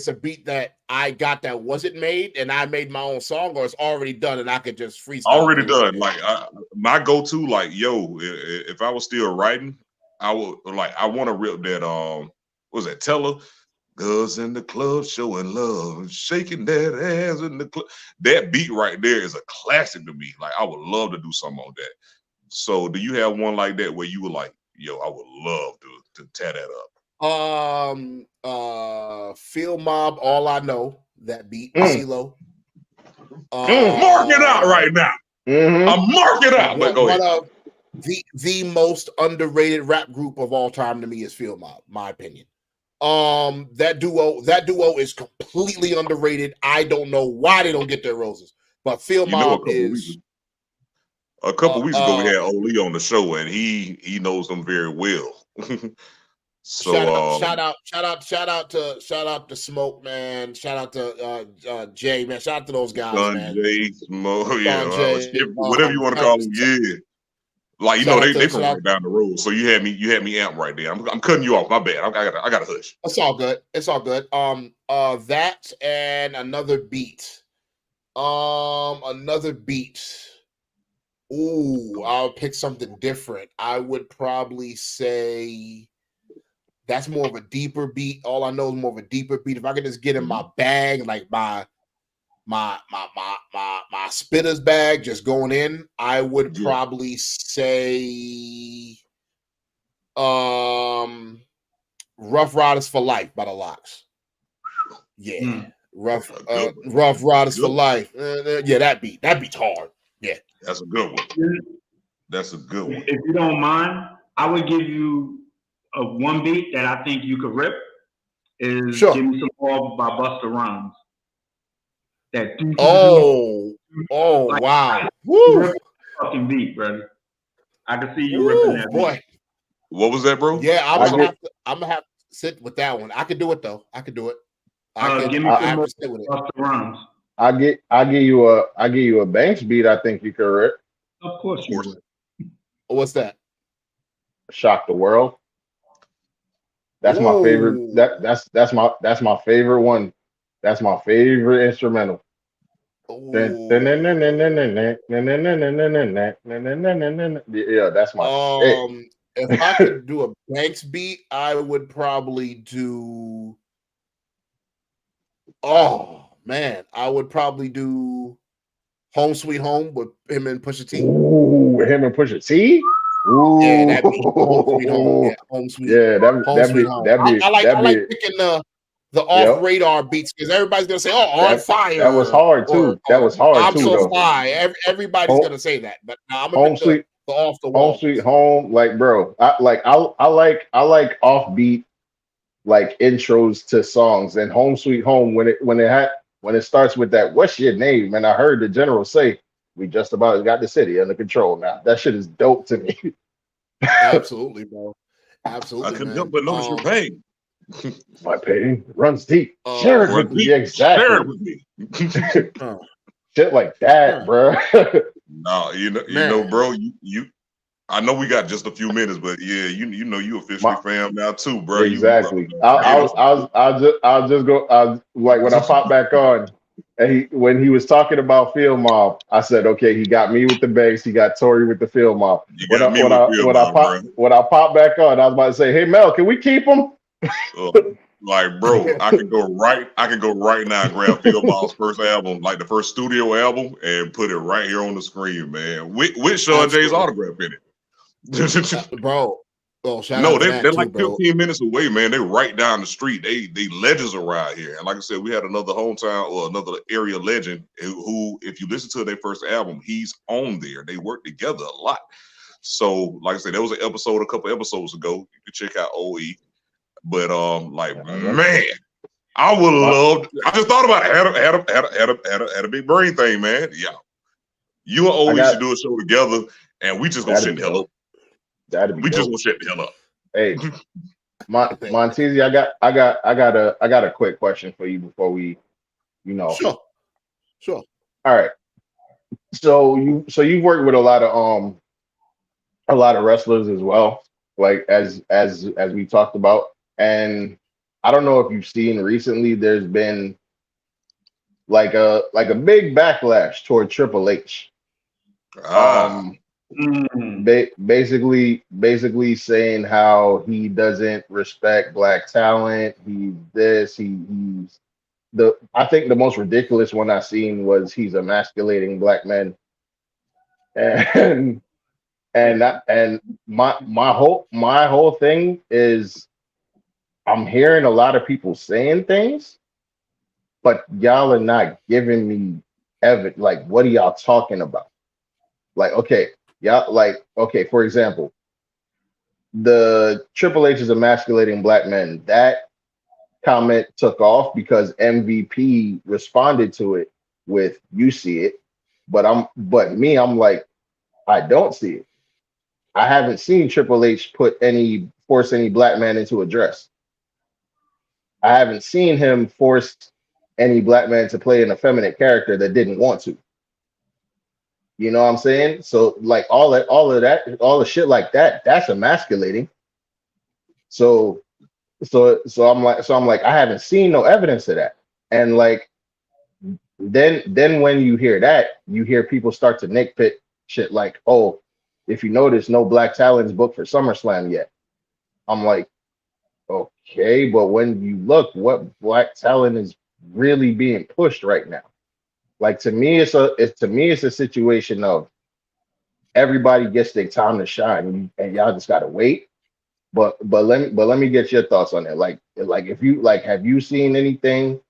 a beat that I got that wasn't made and I made my own song, or it's already done and I could just freestyle. Already done. Like my go-to, like if I was still writing, I would I want to rip that what was that Teller? Girls in the club showing love, shaking that ass in the club. That beat right there is a classic to me. Like I would love to do something on that. So do you have one like that where you were like, yo, I would love to tear that up? Field Mob, All I Know, that beat, CeeLo. Mark it out right now. I'm marking it out. But go ahead. One of the most underrated rap group of all time to me is Field Mob, my opinion. That duo is completely underrated. I don't know why they don't get their roses, but Field Mob is. A couple weeks ago, we had Oli on the show, and he knows them very well. So shout out to Smoke, man. Shout out to Jay, man. Shout out to those guys, man. Jay, Smoke, whatever you want to call them, yeah. Like they from right down the road. So you had me amped right there. I'm cutting you off. My bad. I got to hush. It's all good. That and another beat. Ooh, I'll pick something different. I would probably say that's more of a deeper beat. All I know is more of a deeper beat. If I could just get in my bag, like my spitters bag, just going in, I would probably say Rough Riders for Life by the Locks. Yeah. Rough Riders for Life. Yeah, that beat's hard. Yeah. That's a good one. That's a good one. If you don't mind, I would give you one beat that I think you could rip is Give Me Some More by Busta Rhymes. Wow. Woo. Fucking beat, brother. I can see you ripping that boy. beat. What was that, bro? Yeah, I'm What's gonna up? have to sit with that one. I could do it though. I could do it. Give me I some have more to sit with it. Busta Rhymes. I give you a Banks beat. I think you could rip. Of course Of you course. would. What's that? Shock the World. That's my favorite. Ooh. That's my favorite one. That's my favorite instrumental. Yeah, that's my shit. If I could do a Banks beat, I would probably do. Oh man, I would probably do "Home Sweet Home" with him and Pusha T. Ooh, him and Pusha T. Yeah, that beat "Home Sweet Home." Ooh, Yeah, "Home Sweet yeah, Home Sweet Home." I that like be picking the off yep. radar beats because everybody's gonna say, "Oh, on That was fire," hard or too. That was hard "I'm too so though. fly." Everybody's Home, gonna say that, but I'm gonna home pick the sweet off the home wall sweet beats. home. Like bro, I like offbeat like intros to songs and home sweet home when it starts with that what's your name and I heard the general say we just about got the city under control now. That shit is dope to me. Absolutely, bro. I Absolutely, couldn't help man. but notice your pain. My pain runs deep. Share it Um, with Run me. deep. Share it Exactly. with me. huh, Shit like that, huh. bro. No, Man, bro. You. I know we got just a few minutes, but yeah, you know you officially My fam now too, bro. You exactly. made us. I'll just go. Like when I pop back on, and when he was talking about Field Mob, I said, okay, he got me with the bass, he got Tory with the Field Mob. You got me with Bill Mob, bro. When I pop back on, I was about to say, hey Mel, can we keep him? Uh, like, bro, I can go right now and grab Phil Bob's first album, like the first studio album, and put it right here on the screen, man. With Sean J's absolutely, autograph in it. bro. Well, shout No, out to that they're too, like bro. 15 minutes away, man. They're right down the street. They legends around here. And like I said, we had another hometown or another area legend who, if you listen to their first album, he's on there. They work together a lot. So, like I said, there was an episode a couple episodes ago. You can check out OE. But like, man, I would My, love. I just thought about it. Had a big brain thing, man. Yeah, you and I OE got should do a show together, and we just gonna that'd shut be the hell up. dope. That'd be We just dope. gonna shut the hell up. Hey, I think Monteasy, I got a quick question for you before we, you know. sure, sure. All right. So you've worked with a lot of wrestlers as well, like as we talked about. And I don't know if you've seen recently, there's been like a big backlash toward Triple H. Ah, Basically saying how he doesn't respect black talent. He's this, he's the I think the most ridiculous one I seen was he's emasculating black men. And and my whole thing is I'm hearing a lot of people saying things, but y'all are not giving me evidence. Like, what are y'all talking about? Like, okay, y'all like, okay, for example, the Triple H is emasculating black men. That comment took off because MVP responded to it with "You see it," I'm like, I don't see it. I haven't seen Triple H force any black man into a dress. I haven't seen him force any black man to play an effeminate character that didn't want to. You know what I'm saying? So like all of that, all the shit like that, that's emasculating. So I'm like, I haven't seen no evidence of that. And like then when you hear that, you hear people start to nitpick shit like, oh, if you notice, no black talent's booked for SummerSlam yet. I'm like, okay, but when you look, what black talent is really being pushed right now? Like to me it's a situation of everybody gets their time to shine, and y'all just gotta wait. Let me get your thoughts on it. Like if you like, have you seen anything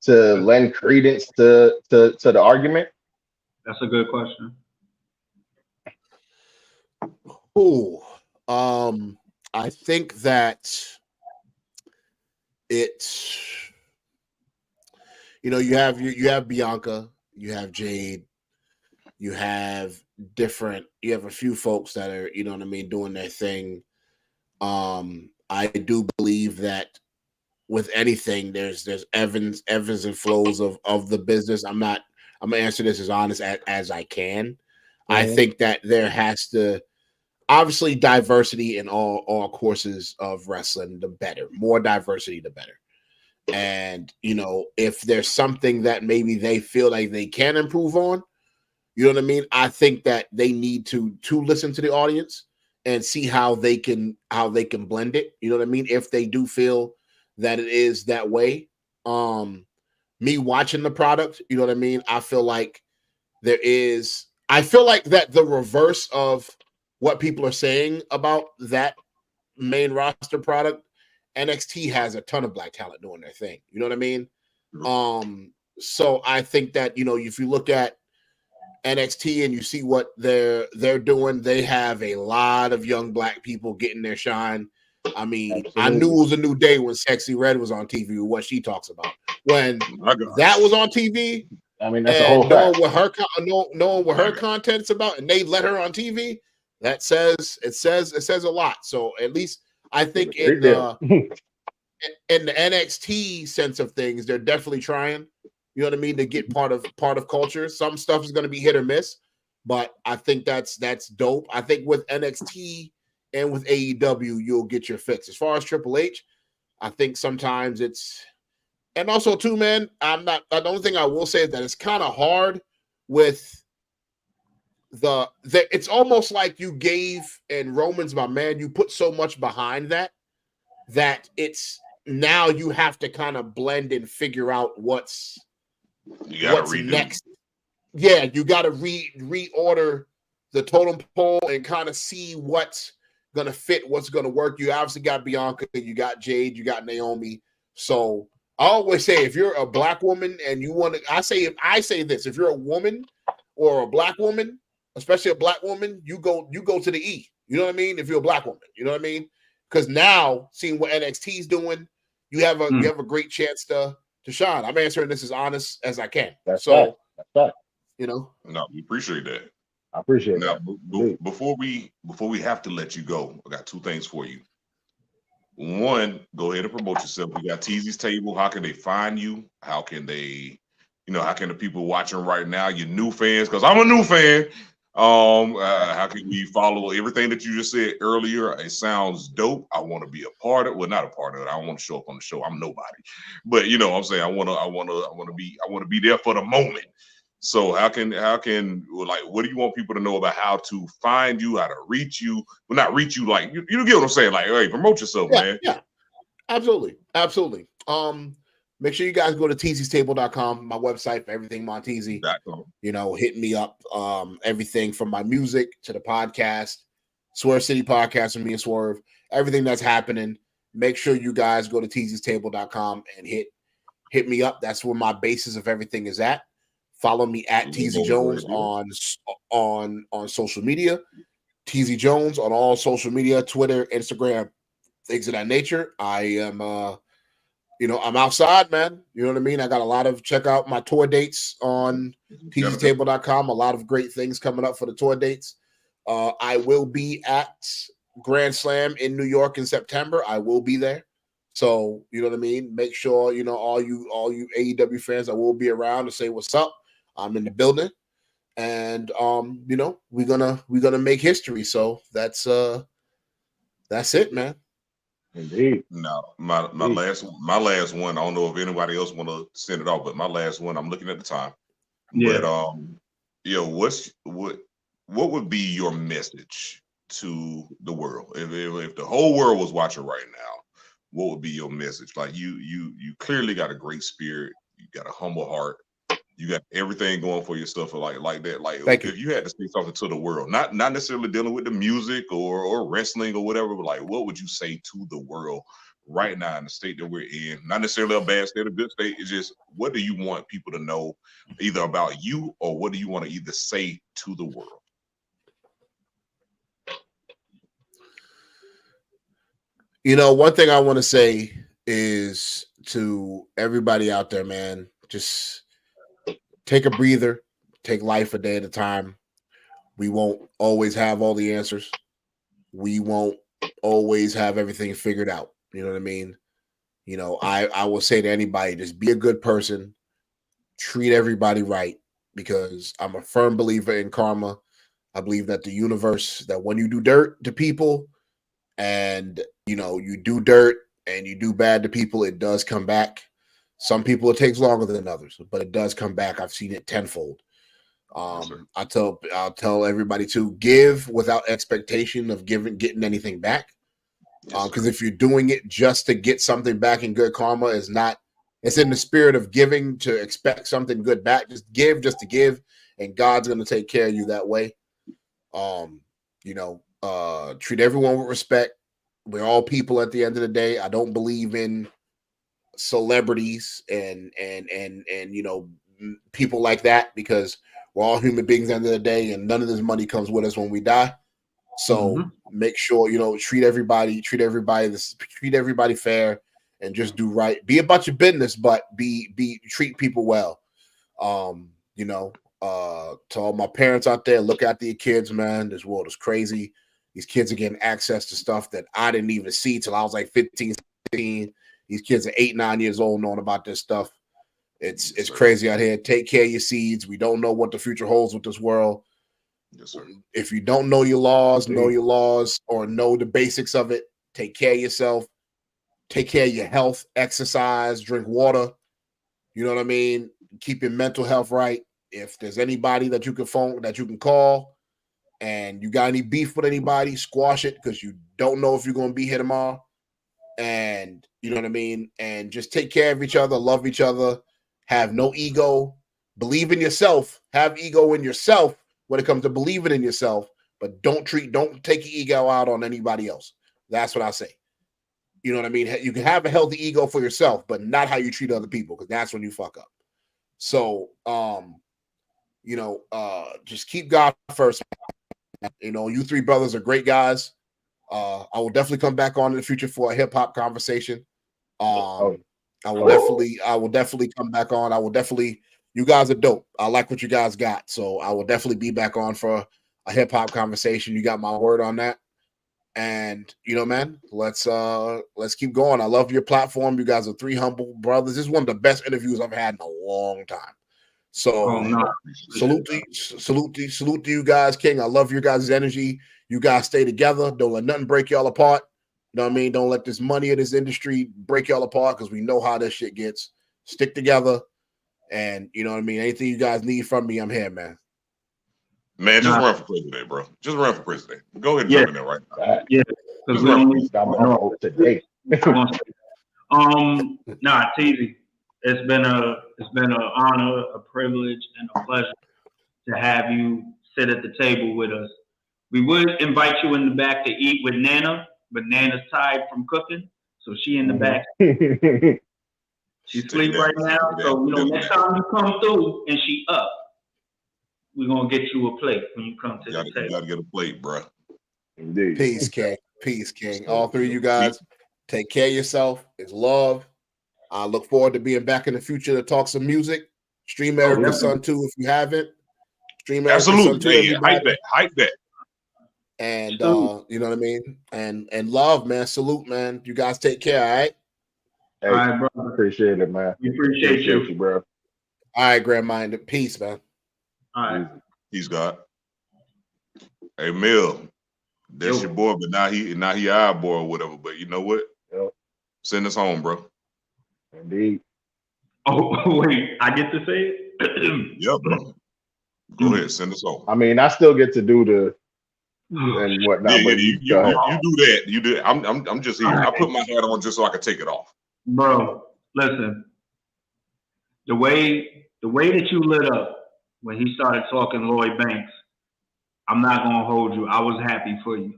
to lend credence to the argument? That's a good question. Ooh, I think that it's you have Bianca, you have Jade, You have you have a few folks that are, you know what I mean, doing their thing. I do believe that with anything, there's ebbs and flows of the business. I'm gonna answer this as honest as I can. I think that there has to obviously diversity in all courses of wrestling, the better. More diversity, the better. And if there's something that maybe they feel like they can improve on, you know what I mean? I think that they need to listen to the audience and see how they can blend it. You know what I mean? If they do feel that it is that way. Me watching the product, you know what I mean? I feel like that the reverse of what people are saying about that main roster product, NXT has a ton of black talent doing their thing. You know what I mean? So I think that, if you look at NXT and you see what they're doing, they have a lot of young black people getting their shine. I mean, absolutely. I knew it was a new day when Sexy Red was on TV with what she talks about. When that was on TV, I mean, that's a whole fact. Knowing what her content's about, and they let her on TV, it says a lot. So at least I think in the NXT sense of things, they're definitely trying. You know what I mean? To get part of culture. Some stuff is going to be hit or miss, but I think that's dope. I think with NXT and with AEW, you'll get your fix. As far as Triple H, I think sometimes and also too, man, the only thing I will say is that it's kind of hard with it's almost like you gave, and Roman's my man, you put so much behind that it's now you have to kind of blend and figure out what's next. Yeah, you got to reorder the totem pole and kind of see what's gonna fit, what's gonna work. You obviously got Bianca, you got Jade, you got Naomi. So I always say, if you're a black woman and you want to, I say this: if you're a woman or a black woman, especially a black woman, you go to the E. You know what I mean? If you're a black woman, you know what I mean? Because now, seeing what NXT is doing, you have a great chance to shine. I'm answering this as honest as I can. That's that. No, we appreciate that. I appreciate now, that. Before we have to let you go, I got two things for you. One, go ahead and promote yourself. We got Teasy's Table. How can they find you? How can they, how can the people watching right now, your new fans, because I'm a new fan, how can we follow everything that you just said earlier? It sounds dope. I want to be a part of it. Well, not a part of it. I don't want to show up on the show. I'm nobody. But you know what I'm saying? I want to be there for the moment. So how can what do you want people to know about how to find you, how to reach you? Well, not reach you, like you get what I'm saying? Like, hey, promote yourself, man. Yeah, absolutely. Make sure you guys go to teasystable.com, my website for everything Monteasy. Hit me up. Everything from my music to the podcast, Swerve City Podcast with me and Swerve, everything that's happening. Make sure you guys go to teasystable.com and hit me up. That's where my basis of everything is at. Follow me at TZ Jones on social media. TZ Jones on all social media, Twitter, Instagram, things of that nature. I am I'm outside, man. You know what I mean? I got check out my tour dates on TZTable.com. A lot of great things coming up for the tour dates. I will be at Grand Slam in New York in September. I will be there. So, you know what I mean? Make sure, all you AEW fans, I will be around to say what's up. I'm in the building, and we're gonna make history. So that's it, man. Indeed. Now, my last one. I don't know if anybody else want to send it off, but my last one. I'm looking at the time. Yeah. But what would be your message to the world if the whole world was watching right now? What would be your message? Like you clearly got a great spirit. You got a humble heart. You got everything going for yourself, like that. Like if you had to say something to the world, not necessarily dealing with the music or wrestling or whatever, but like what would you say to the world right now in the state that we're in? Not necessarily a bad state, a good state. It's just what do you want people to know either about you or what do you want to either say to the world? One thing I want to say is to everybody out there, man, just take a breather, take life a day at a time. We won't always have all the answers. We won't always have everything figured out. You know what I mean? I will say to anybody, just be a good person, treat everybody right, because I'm a firm believer in karma. I believe that the universe, that when you do dirt to people and you do dirt and you do bad to people, it does come back. Some people it takes longer than others, but it does come back. I've seen it tenfold. Yes, I'll tell everybody to give without expectation of getting anything back. Because if you're doing it just to get something back in good karma, is not. It's in the spirit of giving to expect something good back. Just give, just to give, and God's going to take care of you that way. Treat everyone with respect. We're all people at the end of the day. I don't believe in celebrities and people like that, because we're all human beings at the end of the day, and none of this money comes with us when we die. So make sure treat everybody fair, and just do right. Be about your business, but treat people well. To all my parents out there, look after your kids, man. This world is crazy. These kids are getting access to stuff that I didn't even see till I was like 15, 16. These kids are 8, 9 years old knowing about this stuff. It's crazy out here. Take care of your seeds. We don't know what the future holds with this world. Yes, sir. If you don't know your laws, or know the basics of it. Take care of yourself. Take care of your health. Exercise. Drink water. You know what I mean? Keep your mental health right. If there's anybody that you can call, and you got any beef with anybody, squash it, because you don't know if you're going to be here tomorrow. And you know what I mean? And just take care of each other, love each other, have no ego, believe in yourself, have ego in yourself when it comes to believing in yourself, but don't take your ego out on anybody else. That's what I say. You know what I mean? You can have a healthy ego for yourself, but not how you treat other people, because that's when you fuck up. So, just keep God first. You three brothers are great guys. I will definitely come back on in the future for a hip hop conversation. I will definitely come back on. You guys are dope. I like what you guys got. So I will definitely be back on for a hip hop conversation. You got my word on that. And man, let's keep going. I love your platform. You guys are three humble brothers. This is one of the best interviews I've had in a long time. So salute to you guys, King. I love your guys' energy. You guys stay together. Don't let nothing break y'all apart. You know what I mean? Don't let this money of this industry break y'all apart, because we know how this shit gets. Stick together. And you know what I mean? Anything you guys need from me, I'm here, man. Man, just run for president, bro. Just run for president. Go ahead and jump in there right now. Yeah. Because we don't got my vote today. Teasy. It's been an honor, a privilege, and a pleasure to have you sit at the table with us. We would invite you in the back to eat with Nana, but Nana's tired from cooking, so she in the back. She's asleep right now, so next time you come through and she up, we're gonna get you a plate when you come to the table. You gotta get a plate, bro. Indeed. Peace, King. All three of you guys, take care of yourself. It's love. I look forward to being back in the future to talk some music. Stream Erica's Son too if you haven't. Stream Erica's Son too. Absolutely. Hype that. And you know what I mean? And love, man. Salute, man. You guys take care, all right? Hey, all right, bro. Appreciate it, man. We appreciate you, bro. All right, Grandma. Peace, man. All right. Peace, God. Hey, Mill. That's your boy, but now he our boy or whatever. But you know what? Yep. Send us home, bro. Indeed. Oh, wait, I get to say it? Yep, bro. Go ahead, send us home. I mean, I still get to do the and whatnot. Yeah, you do that. You do. I'm just here. I put my hat on just so I can take it off. Bro, listen. The way that you lit up when he started talking Lloyd Banks, I'm not gonna hold you. I was happy for you.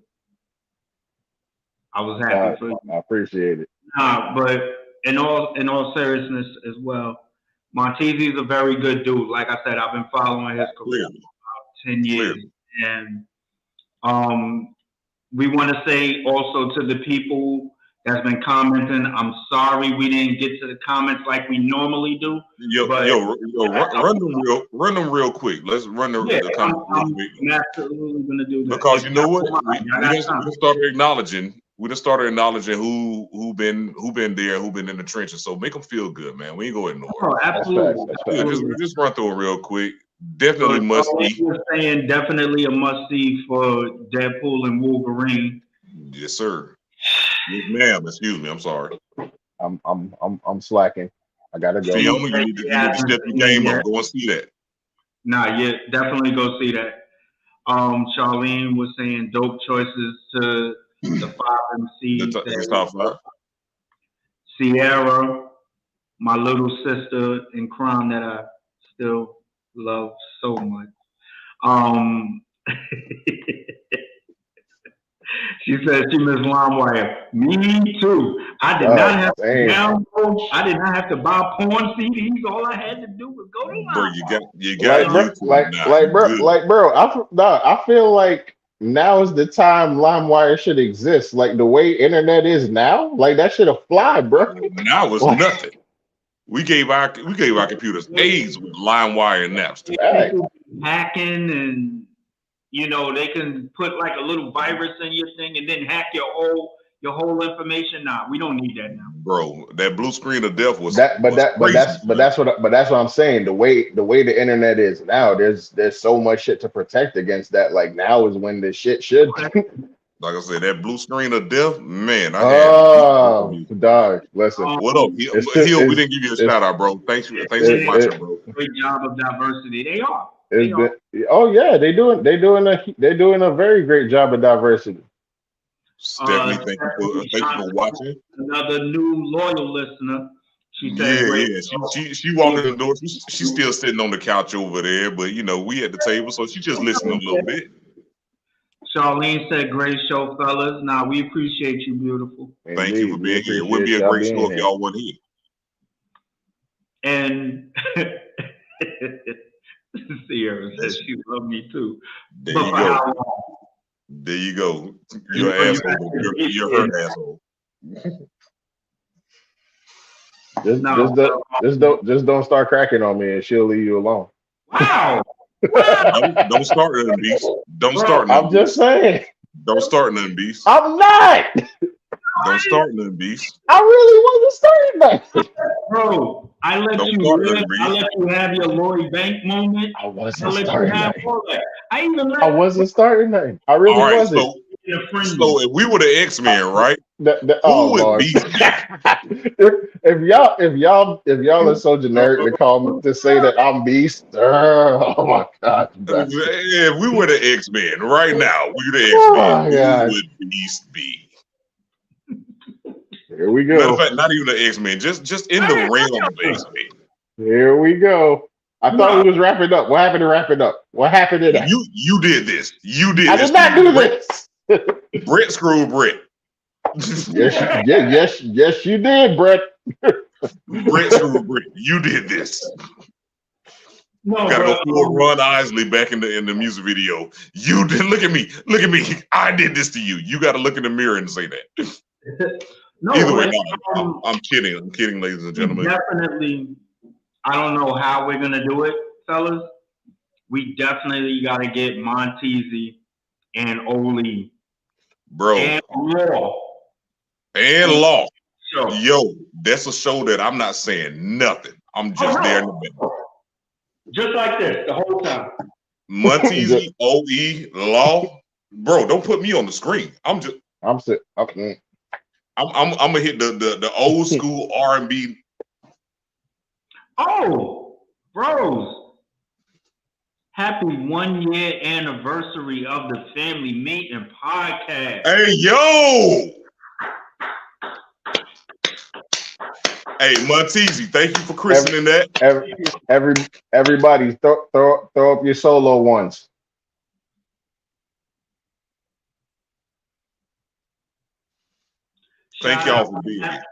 I was happy for you. I appreciate it. But in all seriousness as well, Monteasy is a very good dude. Like I said, I've been following his career for about 10 years. And we want to say also to the people that's been commenting. I'm sorry we didn't get to the comments like we normally do. Run them real quick. Let's run the comments real quick. I'm absolutely gonna do that. Because you know what? We just started acknowledging. We just started acknowledging who been there, who been in the trenches. So make them feel good, man. We ain't gonna ignore. Oh, absolutely. That's Just run through it real quick. Definitely must see. You're saying definitely a must see for Deadpool and Wolverine. Yes, sir. Yes, ma'am. Excuse me. I'm sorry. I'm slacking. I gotta go. Fiona, you need to step your game up. Go and see that. Nah, yeah, definitely go see that. Charlene was saying dope choices to the 5 MC. Top 5. Sierra, my little sister in crime that I still love so much. She said she missed LimeWire. Me too. I did not have to download. I did not have to buy porn CDs. All I had to do was go to LimeWire. Bro, you got bro. I feel like now is the time LimeWire should exist. Like the way internet is now, like that should have fly, bro. Now it's nothing. We gave our computers AIDS with LimeWire and Napster. Hacking and they can put like a little virus in your thing and then hack your whole information. Nah, we don't need that now, bro. That blue screen of death was that. But that's what I'm saying. The way the internet is now, there's so much shit to protect against that. Like now is when the shit should. Like I said, that blue screen of death, man. Dog, listen. What up? Hill, we didn't give you a shout out, bro. Thanks for watching, bro. Great job of diversity. They are. They're doing a very great job of diversity. Stephanie, thank you for watching. Another new loyal listener. She said, She walked in the door. She's still sitting on the couch over there, but we at the table, so she just listening a little bit. Charlene said, "Great show, fellas. Nah, we appreciate you, beautiful. Thank you for being here. It would be a great show if y'all weren't here." And Sierra says she loved me too. There you go. There you go. You're an asshole. You're her asshole. Just don't start cracking on me, and she'll leave you alone. Wow. Don't start nothing, beast. Don't start nothing. I'm just saying. Don't start nothing, beast. I'm not. Don't start nothing, beast. I really wasn't starting that. Bro, I let you have your Lloyd Bank moment. I wasn't starting that. I wasn't starting that. I really wasn't. So if we were the X-Men, right? Who would be? if y'all are so generic to call me to say that I'm Beast, oh my God! If we were the X-Men right now, we the X-Men. Who would Beast be? Here we go. Matter of fact, not even the X-Men, just in the realm of X-Men. Here we go. I thought we was wrapping up. What happened to wrap it up? What happened to that? You did this. I did not do this. Brett screwed Brett. Yes, you did, Brett. Brett screwed Brett. You did this. No, gotta go pull Ron Isley back in the music video. You did. Look at me. I did this to you. You got to look in the mirror and say that. No, either way, I'm kidding. I'm kidding, ladies and gentlemen. Definitely. I don't know how we're gonna do it, fellas. We definitely got to get Monteasy and Oli, bro, and Law. Sure. Yo, that's a show that I'm not saying nothing. I'm just there in the middle. Just like this the whole time. Monteasy, OE, Law, bro. Don't put me on the screen. I'm gonna hit the old school R&B. Oh, bros. Happy 1 year anniversary of the Family Meeting Podcast. Hey, yo. Hey, Monteasy, thank you for christening that. Everybody, throw up your solo ones. Thank y'all for being here.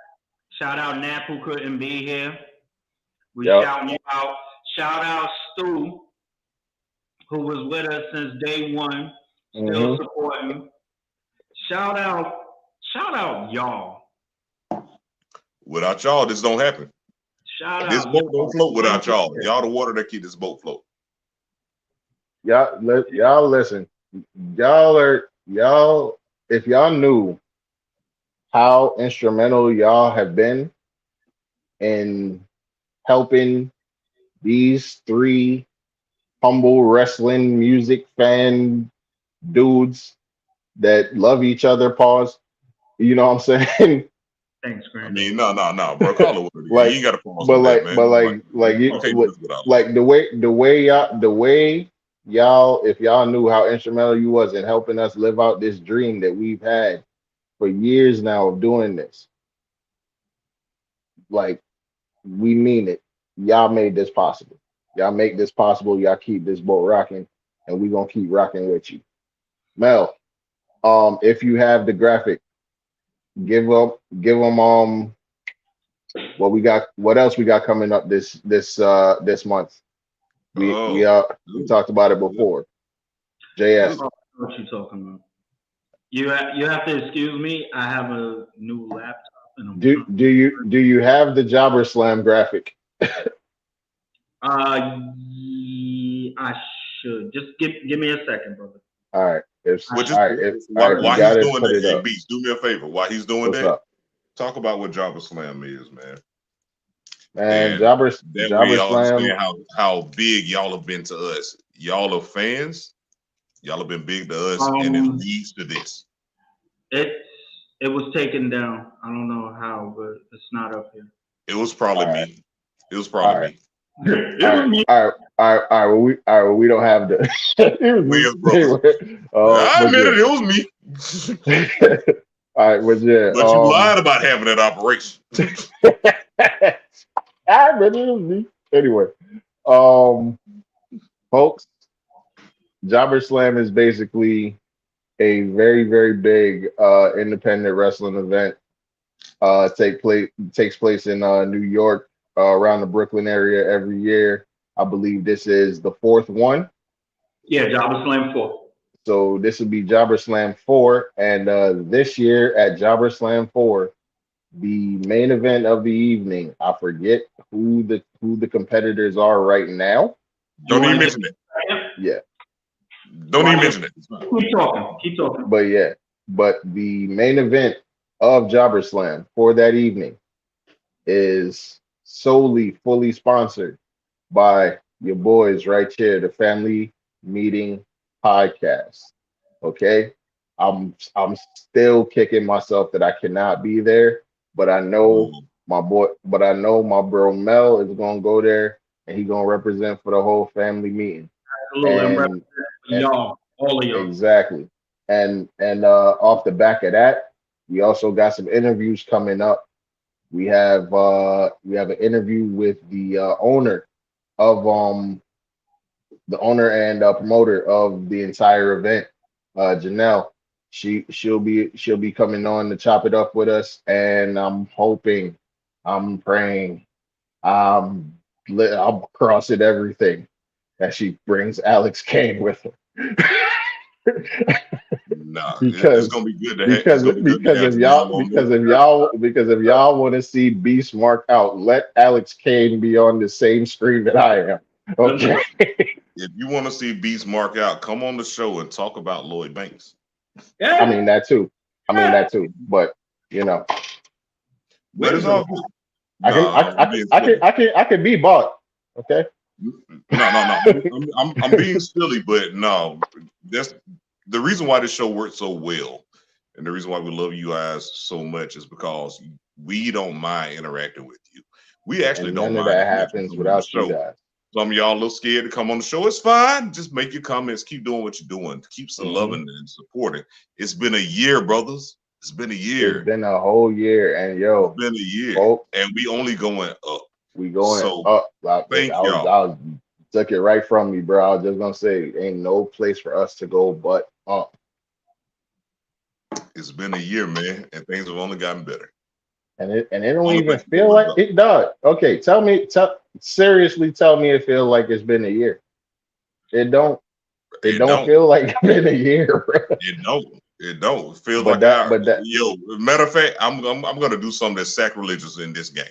Shout out Nap who couldn't be here. We shouting you out. Shout out Stu, who was with us since day one, still supporting. Shout out y'all. Without y'all, this don't happen. Shout This out. boat don't float without y'all. Y'all the water that keep this boat float. Y'all listen. Y'all. If y'all knew how instrumental y'all have been in helping these three humble wrestling music fan dudes that love each other, pause. You know what I'm saying? Thanks, I Grant. mean, no, bro. Call it what it is. Like, You ain't got to pause but with that, man. you, You can't do this without love. like the way y'all, if y'all knew how instrumental you was in helping us live out this dream that we've had for years now of doing this. Like, we mean it. Y'all made this possible. Y'all make this possible. Y'all keep this boat rocking, and we gonna keep rocking with you. Mel, if you have the graphic, give them what else we got coming up this month. We talked about it before. JS. What you talking about? You have to excuse me. I have a new laptop and I'm Do you have the Jobber Slam graphic? I should just give me a second, brother. All right. While You he's got it, doing put that, it hey, up. Beats, do me a favor. While he's doing What's that, up? talk about what Jabba Slam is, man. Man, And that way Jobber y'all Slam. understand how big y'all have been to us. Y'all are fans. Y'all have been big to us, and it leads to this. It was taken down. I don't know how, but it's not up here. It was probably me. It was All probably right. me. All right. Well, we don't have the. Where's brothers? I but admit it. It was me. all right, but yeah. But you lied about having that operation. I admit it was me. Anyway, folks, Jobber Slam is basically a very, very big independent wrestling event. Takes place in New York, around the Brooklyn area every year. I believe this is the fourth one. Yeah, Jobber Slam 4. So this would be Jobber Slam 4, and this year at Jobber Slam 4, the main event of the evening. I forget who the competitors are right now. Don't even mention it. Yeah. Don't even mention it. Keep talking. But the main event of Jobber Slam for that evening is fully sponsored by your boys right here, the Family Meeting Podcast. Okay. I'm still kicking myself that I cannot be there, but I know my bro Mel is gonna go there and he's gonna represent for the whole family meeting. Absolutely. Y'all, all of y'all. Exactly. And off the back of that, we also got some interviews coming up. We have an interview with the owner and promoter of the entire event, Janelle. She'll be coming on to chop it up with us, and I'm hoping, I'm praying, I'm crossing everything that she brings Alex Kane with her. Nah, because it's gonna be good to have if y'all want to see Beast mark out, let Alex Kane be on the same screen that I am. Okay. If you want to see Beast mark out, come on the show and talk about Lloyd Banks. Yeah. I mean that too. But you know, but it's all good. I can be bought. Okay. No. I'm being silly, but no, that's the reason why this show works so well, and the reason why we love you guys so much is because we don't mind interacting with you. We actually don't mind. None of that happens without you guys. Some of y'all a little scared to come on the show. It's fine. Just make your comments. Keep doing what you're doing. Keep loving and supporting. It's been a year, brothers. It's been a year. It's been a whole year, and it's been a year, folks, and we only going up. We going up. Thank y'all. I was took it right from me, bro. I was just gonna say, ain't no place for us to go but up. It's been a year, man, and things have only gotten better. And it don't even feel like it does. Okay, seriously tell me it feels like it's been a year. It don't feel like it's been a year, bro. It don't. It don't. It feels But like that, but that, yo. Matter of fact, I'm gonna do something that's sacrilegious in this game.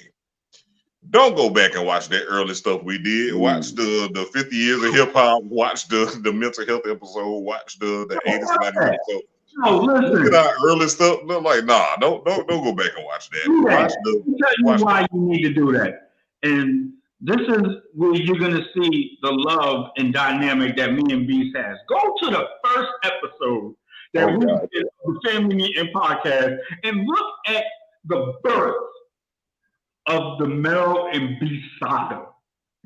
Don't go back and watch that early stuff we did. Watch the 50 years of hip hop. Watch the mental health episode. Watch the 80s and 90s episode. No, Look listen. at our early stuff. They're like, nah, don't go back and watch that. Do that. Watch Let me tell you why you need to do that. And this is where you're gonna see the love and dynamic that me and Beast has. Go to the first episode that we did of the Family Meeting podcast and look at the birth of the Mel and Beast saga.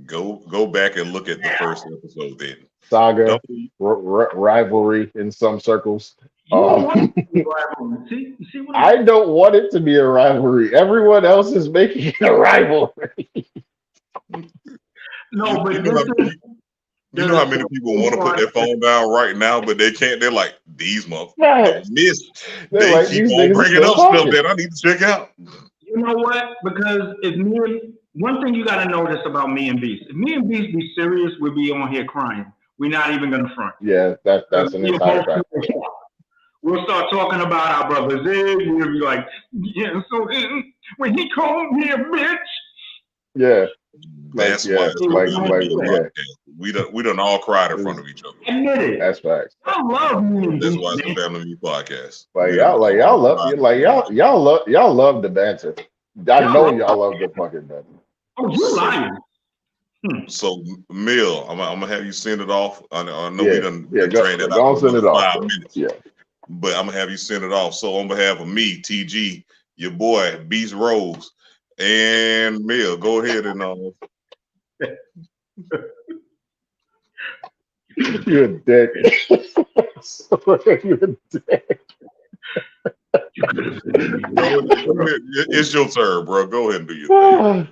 Go back and look at the first episode then. Saga, rivalry in some circles. See what I don't want it to be a rivalry. Everyone else is making it a rivalry. No, but you know how many people want to put their phone down right now, but they can't. They're like, these motherfuckers miss. They like, keep on bringing up stuff that I need to check out. You know what? Because one thing you got to notice about me and Beast, if me and Beast be serious, we'll be on here crying. We're not even going to front. Yeah, that's an entire fact. We'll start talking about our brother Zig. We'll be like, yeah, so when he called me a bitch. Yeah. That's why we done all cried in front of each other. Admit it. That's facts. I love me. That's why it's a Family Meet podcast. Y'all love the banter. I know y'all love the fucking banter. Oh, you lying. So, Mill, I'm gonna have you send it off. I know we done trained it out for send it off, 5 minutes. Yeah. But I'm gonna have you send it off. So on behalf of me, TG, your boy, Beast Rose, and Mill, go ahead and You're a dick. You're a dick. It's your turn, bro. Go ahead and do your thing.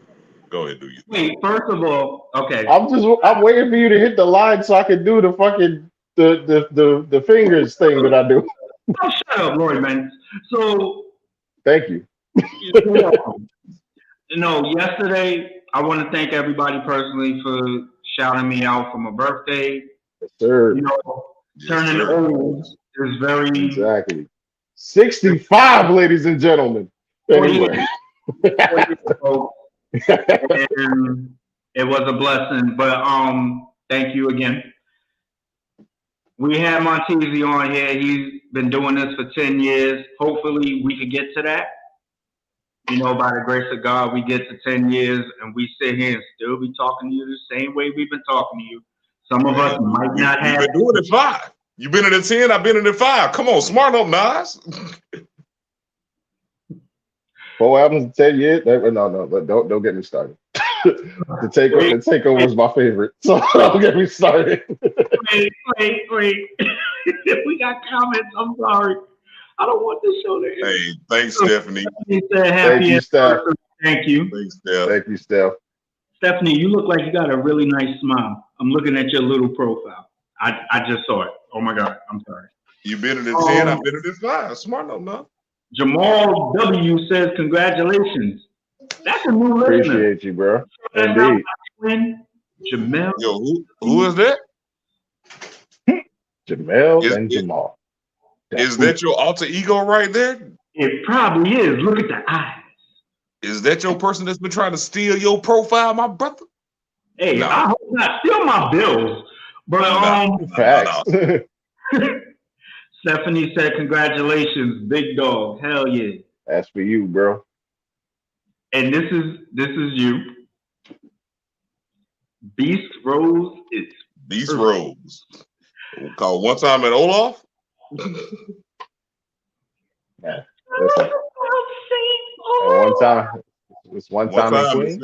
Go ahead and do your thing. Wait, first of all, okay. I'm waiting for you to hit the line so I can do the fucking the fingers thing that I do. Oh, shut up, Lord, man. So thank you. Yesterday I want to thank everybody personally for shouting me out for my birthday. Yes, sir. Turning old is very exactly 65, ladies and gentlemen. Anyway. And it was a blessing, but thank you again. We had Monteasy on here. He's been doing this for 10 years. Hopefully we could get to that. By the grace of God, we get to 10 years and we sit here and still be talking to you the same way we've been talking to you. Some of us might not have. You've been doing it 5. You've been in it 10. I've been in it 5. Come on, smart up, Nas. 4 albums in 10 years? No, don't get me started. The takeover is my favorite, so don't get me started. Wait. We got comments. I'm sorry. I don't want this show to end. Hey, thanks, Stephanie. Thank you, Steph. Thank you. Thanks, Steph. Thank you, Steph. Stephanie, you look like you got a really nice smile. I'm looking at your little profile. I just saw it. Oh my God. I'm sorry. You've been in it 10. I've been in it 5. Smart up, man. Jamal W says congratulations. That's a new listener. Appreciate you, bro. Indeed. Jamel. Yo, who is that? Jamel and Jamal. Is that your alter ego right there? It probably is. Look at the eyes. Is that your person that's been trying to steal your profile, my brother? Hey, no. I hope not steal my bills. But facts. Stephanie said, "Congratulations, big dog. Hell yeah." That's for you, bro. And this is you. Beast Rose is Beast Rose. Called one time at Olaf. Yeah. Listen. One time. It's one time in Queens.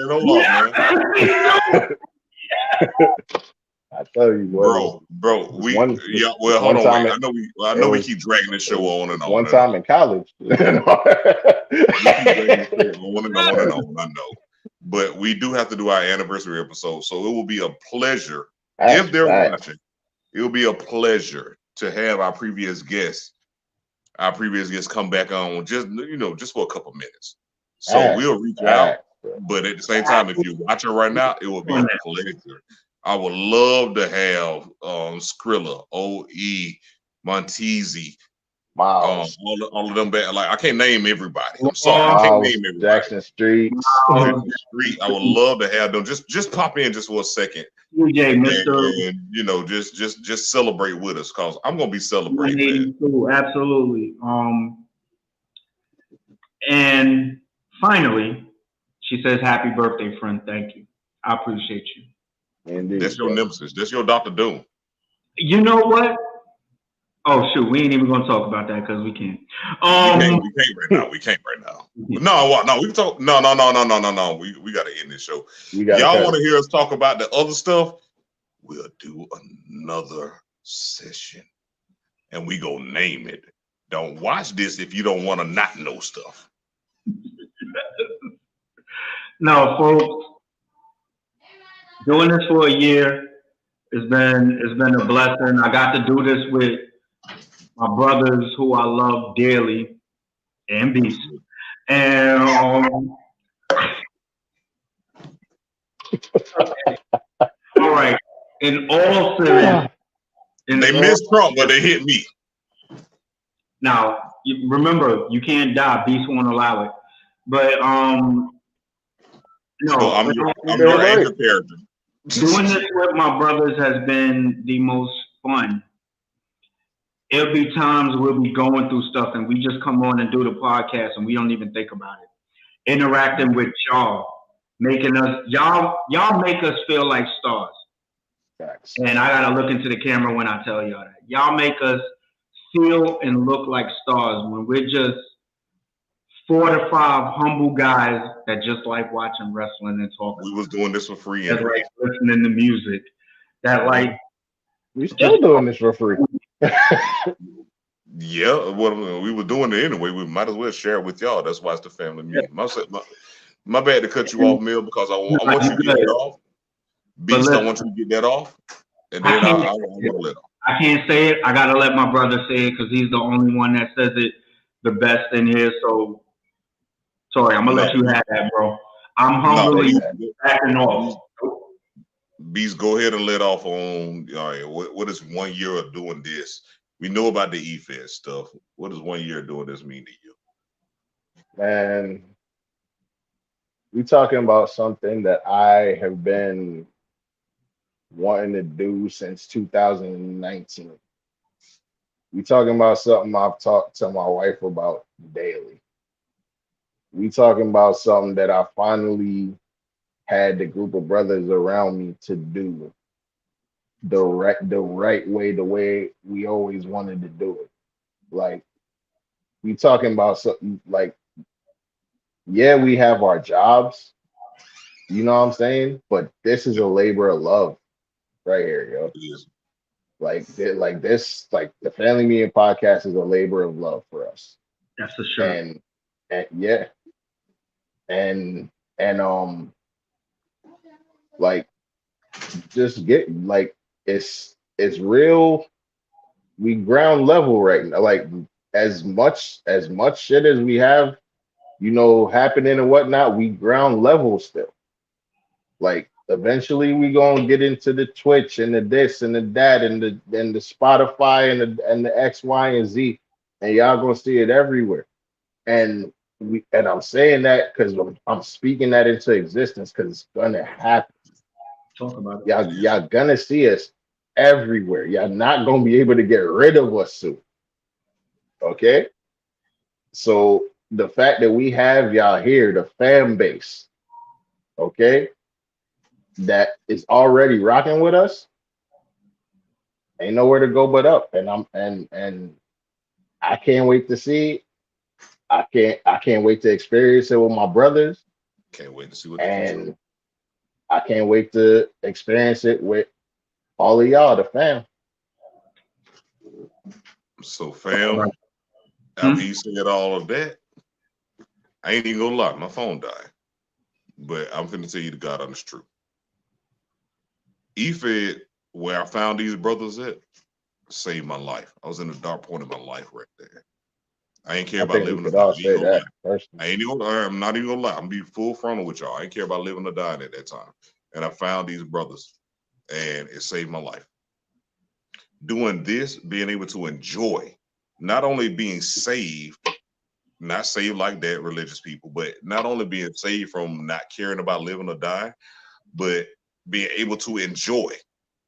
I tell you, bro. Hold on. I know we keep dragging this show on and on. One time in college. On and on. I know, but we do have to do our anniversary episode, so it will be a pleasure if they're watching. It will be a pleasure to have our previous guests come back on just for a couple minutes. So we'll reach out, but at the same time, if you're watching right now, it will be a pleasure. I would love to have Skrilla, OE, Monteasy, Miles, all of them back. Like I can't name everybody. I'm sorry, I can't Miles, name everybody. Jackson Streets. Jackson Street. I would love to have them just pop in just for a second DJ, Mr. and you know just celebrate with us because I'm gonna be celebrating, man. 182, absolutely. And finally, she says, "Happy birthday, friend. Thank you. I appreciate you." That's Indeed, your brother. nemesis. That's your Dr. Doom. You know what? Oh shoot, we ain't even gonna talk about that because we can't. We can't right now. We can't right now. No, what? No, we can talk. No. We got to end this show. We gotta Y'all cut want to it. hear us talk about the other stuff? We'll do another session, and we go name it. Don't watch this if you don't want to not know stuff. No, folks, doing this for a year it's been a blessing. I got to do this with my brothers who I love dearly and Beast. And all right, in all seriousness, They missed Trump, but they hit me. now remember you can't die. Beast won't allow it. But no, So I'm Still your right. anchor character. doing this with my brothers has been the most fun. There'll be times we'll be going through stuff and we just come on and do the podcast and we don't even think about it. Interacting with y'all, making us y'all make us feel like stars. Facts. And I gotta look into the camera when I tell y'all that. Y'all make us feel and look like stars when we're just 4 to 5 humble guys that just like watching wrestling and talking. We was doing this for free That anyway. like listening to music. That like We still doing this for free. Yeah, well, we were doing it anyway. We might as well share it with y'all. That's why it's the family meeting. My bad to cut you off, Mill, because I want you to get that off. Beast, I want you to get that off, and then I want to let off. I can't say it. I gotta let my brother say it because he's the only one that says it the best in here. So sorry, I'm gonna let you have that, bro. I'm humbly backing off. Beast, go ahead and let off on. All right, what is 1 year of doing this? We know about the EFED stuff. What does 1 year doing this mean to you? Man, we talking about something that I have been wanting to do since 2019. We talking about something I've talked to my wife about daily. We talking about something that I finally had the group of brothers around me to do the right way, the way we always wanted to do it. Like we talking about something like, yeah, we have our jobs, you know what I'm saying? But this is a labor of love right here, yo. Yes. Like this, like the Family Meeting podcast is a labor of love for us. That's for sure. And yeah, and like just get like it's real. We ground level right now. Like as much shit as we have, you know, happening and whatnot, we ground level still. Like eventually we gonna get into the Twitch and the this and the that and the Spotify and the X, Y, and Z, and y'all gonna see it everywhere. And I'm saying that because I'm speaking that into existence because it's gonna happen. Talk about it. Y'all gonna see us everywhere. Y'all not gonna be able to get rid of us soon. Okay? So the fact that we have y'all here, the fan base, okay, that is already rocking with us, ain't nowhere to go but up. And I can't wait to see. I can't wait to experience it with my brothers. Can't wait to see what they can And I can't wait to experience it with all of y'all, the fam. So, fam, after he said all of that, I ain't even gonna lie, my phone died. But I'm finna tell you the God honest truth. EFED, where I found these brothers at, saved my life. I was in a dark point of my life right there. I ain't care I about think we living or could all dying. say that personally. I'm not even gonna lie. I'm gonna be full frontal with y'all. I ain't care about living or dying at that time. And I found these brothers, and it saved my life. Doing this, being able to enjoy not only being saved, not saved like that, religious people, but not only being saved from not caring about living or dying, but being able to enjoy.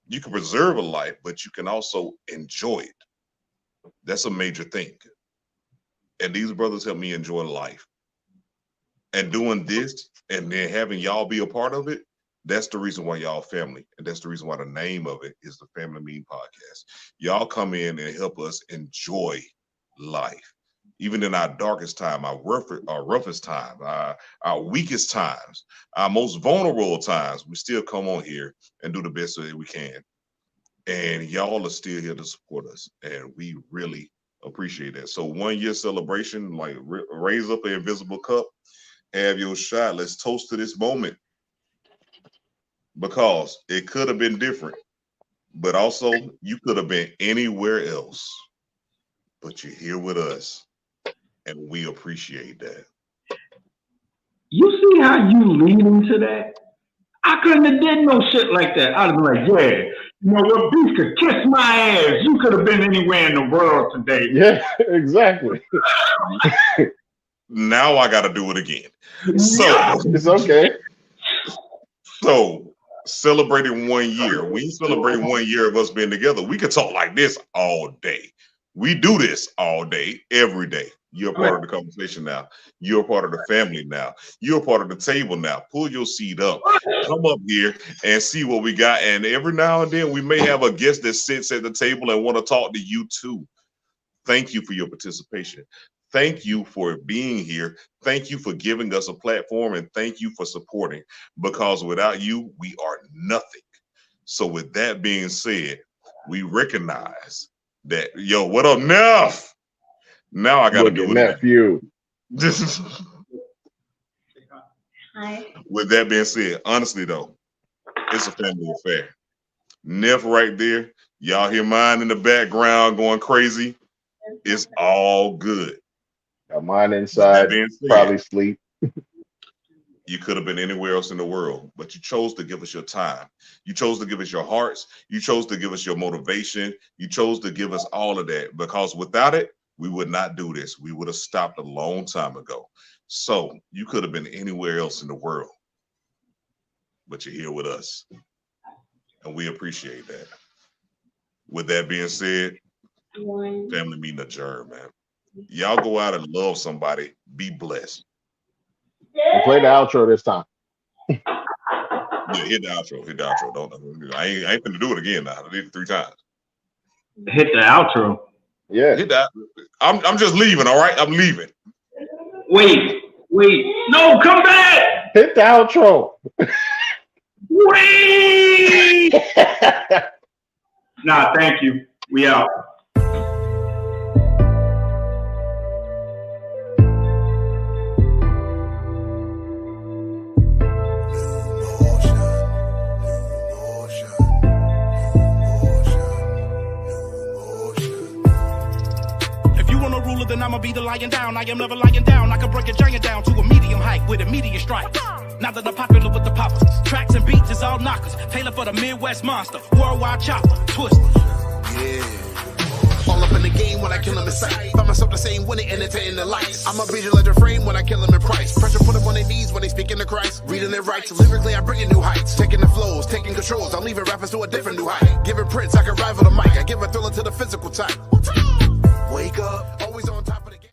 You can preserve a life, but you can also enjoy it. That's a major thing. And these brothers help me enjoy life. And doing this and then having y'all be a part of it, that's the reason why y'all family. And that's the reason why the name of it is the Family Meeting Podcast. Y'all come in and help us enjoy life. Even in our darkest time, our roughest time, our weakest times, our most vulnerable times, we still come on here and do the best that we can. And y'all are still here to support us. And we really appreciate that. So 1 year celebration, like raise up an invisible cup, have your shot. Let's toast to this moment. Because it could have been different. But also, you could have been anywhere else. But you're here with us. And we appreciate that. You see how you lead into that? I couldn't have did no shit like that. I'd have been like, yeah, you know, your beef could kiss my ass. You could have been anywhere in the world today. Yeah, exactly. Now I got to do it again. So it's okay. So celebrating 1 year. We celebrate 1 year of us being together. We could talk like this all day. We do this all day, every day. You're a part of the conversation now. You're a part of the family now. You're a part of the table now. Pull your seat up. Come up here and see what we got. And every now and then we may have a guest that sits at the table and want to talk to you too. Thank you for your participation. Thank you for being here. Thank you for giving us a platform, and thank you for supporting, because without you, we are nothing. So with that being said, we recognize that, yo, what up, Neff? Now I got to do it. Nephew. Hi. With that being said, honestly though, it's a family affair. Neff right there, y'all hear mine in the background going crazy. It's all good. Got mine inside, probably sleep. You could have been anywhere else in the world, but you chose to give us your time. You chose to give us your hearts. You chose to give us your motivation. You chose to give us all of that, because without it, we would not do this. We would have stopped a long time ago. So you could have been anywhere else in the world, but you're here with us, and we appreciate that. With that being said, family meeting adjourned, man. Y'all go out and love somebody. Be blessed. And play the outro this time. Yeah, hit the outro. Hit the outro. Don't. I ain't gonna do it again now. I did it 3 times. Hit the outro. Yeah. Hit that. I'm just leaving. All right, I'm leaving. Wait. No, come back. Hit the outro. Wait. Nah, thank you. We out. Then I'ma be the lying down. I am never lying down. I can break a giant down to a medium height with immediate strike. Now that I'm popular with the poppers, tracks and beats is all knockers. Tailored for the Midwest monster, worldwide chopper, twister. Yeah. All up in the game when I kill him in sight. Find myself the same when they entertain the lights. I'm a visual at the frame when I kill him in price. Pressure put them on their knees when they speaking to Christ. Reading their rights, lyrically I bring in new heights. Taking the flows, taking controls. I'm leaving rappers to a different new height. Giving Prince, I can rival the mic. I give a thriller to the physical type. Wake up, always on top of the game.